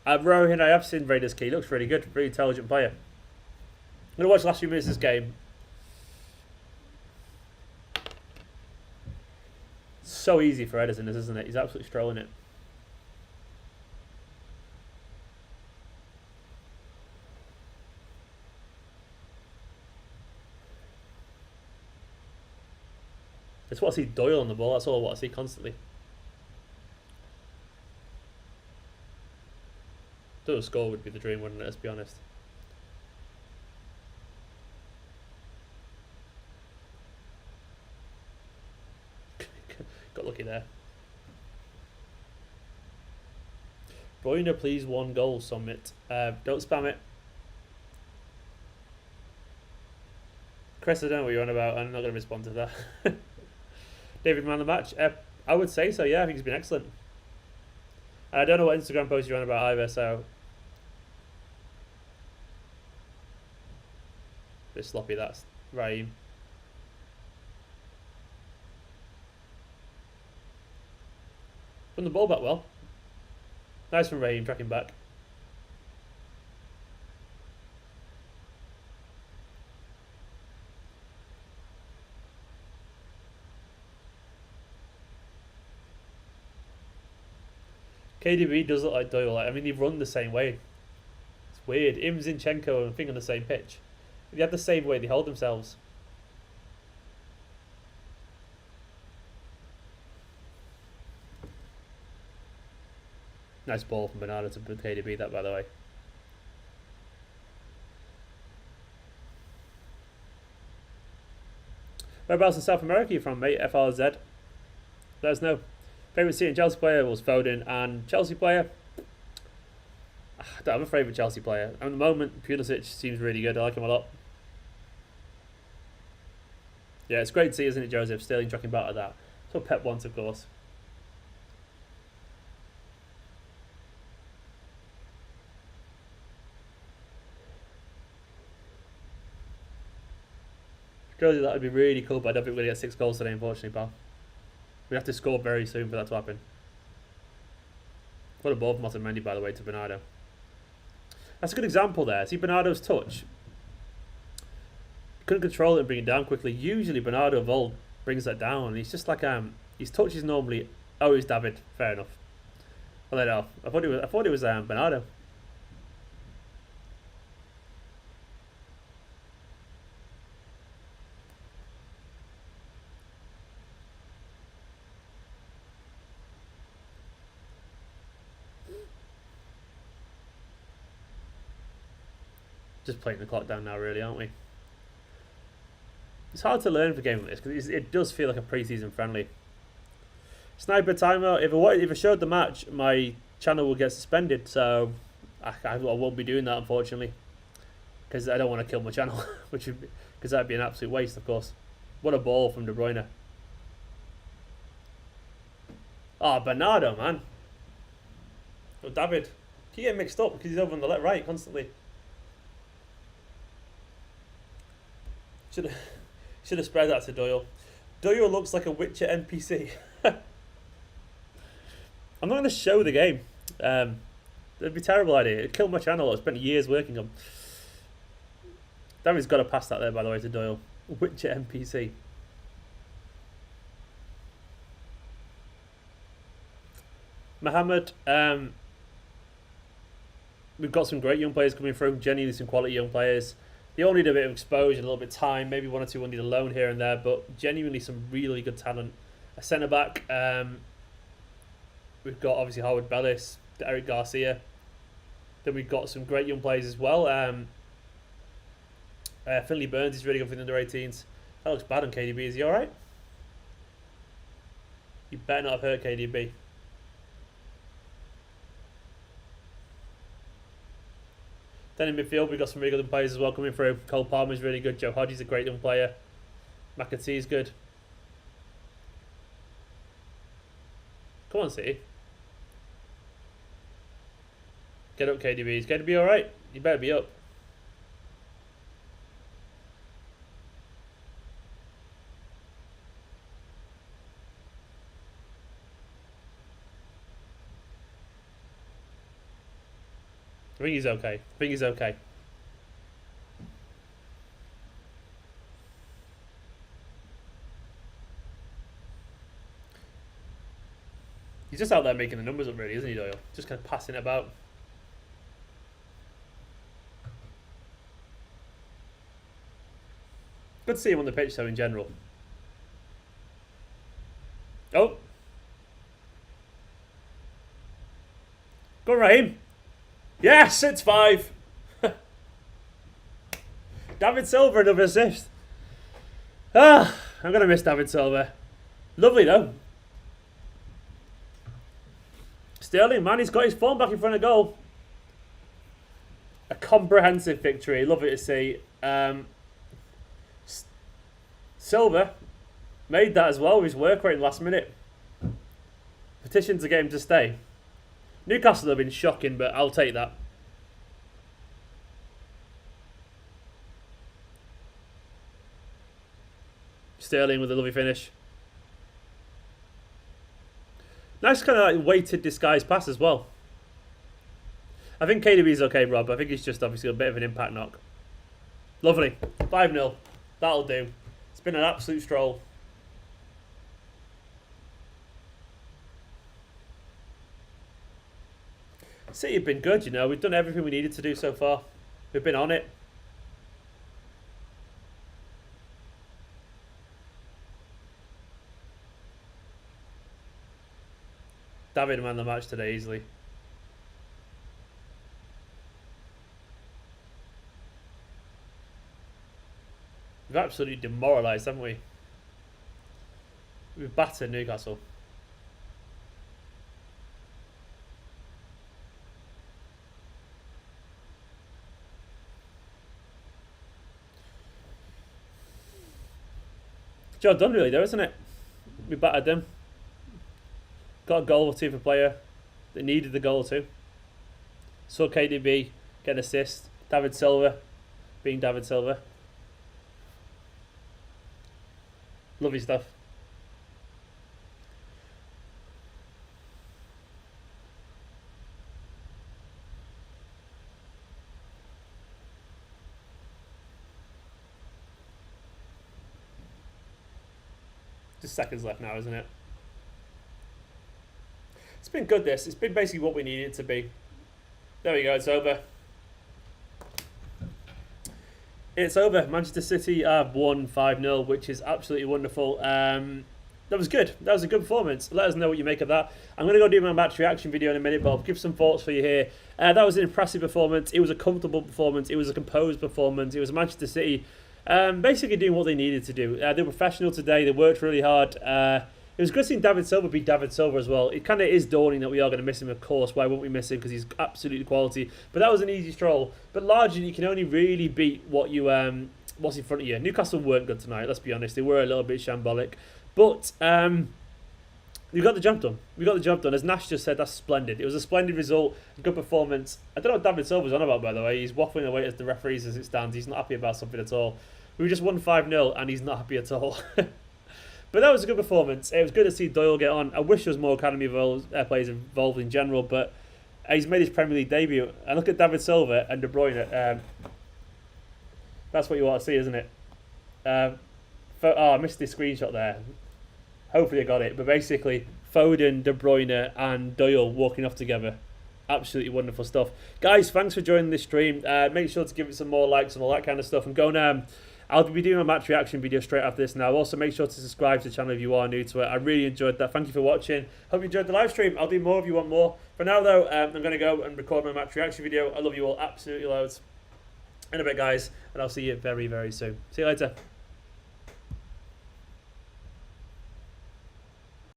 Rohin, I have seen Raiders Key. Looks really good. Really intelligent player. I'm going to watch the last few minutes of this game. so easy for Ederson, isn't it? He's absolutely strolling it. It's what I see Doyle on the ball. That's all what I see constantly. Doyle score would be the dream, wouldn't it? Let's be honest. Got lucky there. Bruyne, please, 1 goal, Summit. Don't spam it. Chris, I don't know what you're on about. I'm not going to respond to that. David, man of the match? I would say so, yeah. I think he's been excellent. And I don't know what Instagram post you're on about either, so... A bit sloppy, that's Raheem. Won the ball back well. Nice from Raheem, tracking back. KDB does look like Doyle. I mean, they run the same way. It's weird. Him, Zinchenko, and I think on the same pitch. They have the same way they hold themselves. Nice ball from Bernardo to KDB, that, by the way. Whereabouts in South America are you from, mate? FRZ. Let us know. Favourite City and Chelsea player was Foden, and Chelsea player... I don't have a favourite Chelsea player. At the moment, Pulisic seems really good. I like him a lot. Yeah, it's great to see, isn't it, Joseph? Sterling tracking back at that. That's what Pep wants, of course. Josie, that would be really cool, but I don't think we're going to get 6 goals today, unfortunately, pal. We have to score very soon for that to happen. What a ball from Otamendi, by the way, to Bernardo. That's a good example there. See Bernardo's touch. Couldn't control it and bring it down quickly. Usually Bernardo of old brings that down. He's just like his touch is normally... Oh, it's David. Fair enough. I let it off. I thought it was Bernardo. Just playing the clock down now, really, aren't we? It's hard to learn for a game like this because it does feel like a pre-season friendly. Sniper timer. If I showed the match, my channel will get suspended. So I won't be doing that, unfortunately, because I don't want to kill my channel, because that'd be an absolute waste, of course. What a ball from De Bruyne. Oh, Bernardo, man. Oh, David. He get mixed up because he's over on the left, right constantly. Should have spread that to Doyle. Doyle looks like a Witcher NPC. I'm not going to show the game. That'd be a terrible idea. It'd kill my channel. I spent years working on. David's got to pass that there, by the way, to Doyle. Witcher NPC. Mohammed. We've got some great young players coming through. Genuinely some quality young players. They all need a bit of exposure, a little bit of time. Maybe 1 or 2 will need a loan here and there, but genuinely some really good talent. A centre back. We've got obviously Howard Bellis, Eric Garcia. Then we've got some great young players as well. Finley Burns is really good for the under 18s. That looks bad on KDB. Is he alright? You better not have hurt KDB. Then in midfield, we've got some really good players as well coming through. Cole Palmer's really good. Joe Hodgie's a great young player. McAtee's good. Come on, City. Get up, KDB. He's going to be alright. You better be up. I think he's okay. I think he's okay. He's just out there making the numbers up, really, isn't he, Doyle? Just kind of passing it about. Good to see him on the pitch, though, in general. Oh. Go on, Raheem. Yes, it's 5. David Silva, another assist. Ah, I'm going to miss David Silva. Lovely, though. Sterling, man, he's got his form back in front of goal. A comprehensive victory. Love it to see. Silva made that as well with his work rate in the last minute. Petition to get him to stay. Newcastle have been shocking, but I'll take that. Sterling with a lovely finish. Nice kind of like weighted disguised pass as well. I think KDB's okay, Rob. I think he's just obviously a bit of an impact knock. Lovely. 5-0. That'll do. It's been an absolute stroll. City have been good, you know. We've done everything we needed to do so far. We've been on it. David man the match today easily. We've absolutely demoralised, haven't we? We've battered Newcastle. Job done really though, isn't it? We battered them. Got a goal or two for player that needed the goal or two. Saw KDB get an assist. David Silva being David Silva. Lovely stuff. Just seconds left now, isn't it? It's been good, this. It's been basically what we needed it to be. There we go, it's over. It's over. Manchester City have won 5-0, which is absolutely wonderful. That was good. That was a good performance. Let us know what you make of that. I'm going to go do my match reaction video in a minute, but I'll give some thoughts for you here. That was an impressive performance. It was a comfortable performance. It was a composed performance. It was Manchester City basically doing what they needed to do. They were professional today. They worked really hard. It was good seeing David Silva be David Silva as well. It kind of is dawning that we are going to miss him, of course. Why won't we miss him? Because he's absolutely quality. But that was an easy stroll. But largely, you can only really beat what you what's in front of you. Newcastle weren't good tonight, let's be honest. They were a little bit shambolic. But we got the job done. We got the job done. As Nash just said, that's splendid. It was a splendid result, a good performance. I don't know what David Silva's on about, by the way. He's waffling away at the referees as it stands. He's not happy about something at all. We just won 5-0 and he's not happy at all. But that was a good performance. It was good to see Doyle get on. I wish there was more academy players involved in general, but he's made his Premier League debut. And look at David Silva and De Bruyne. That's what you want to see, isn't it? I missed the screenshot there. Hopefully I got it. But basically, Foden, De Bruyne and Doyle walking off together. Absolutely wonderful stuff. Guys, thanks for joining this stream. Make sure to give it some more likes and all that kind of stuff. And go now. I'll be doing a match reaction video straight after this now. Also, make sure to subscribe to the channel if you are new to it. I really enjoyed that. Thank you for watching. Hope you enjoyed the live stream. I'll do more if you want more. For now, though, I'm going to go and record my match reaction video. I love you all absolutely loads. In a bit, guys, and I'll see you very, very soon. See you later.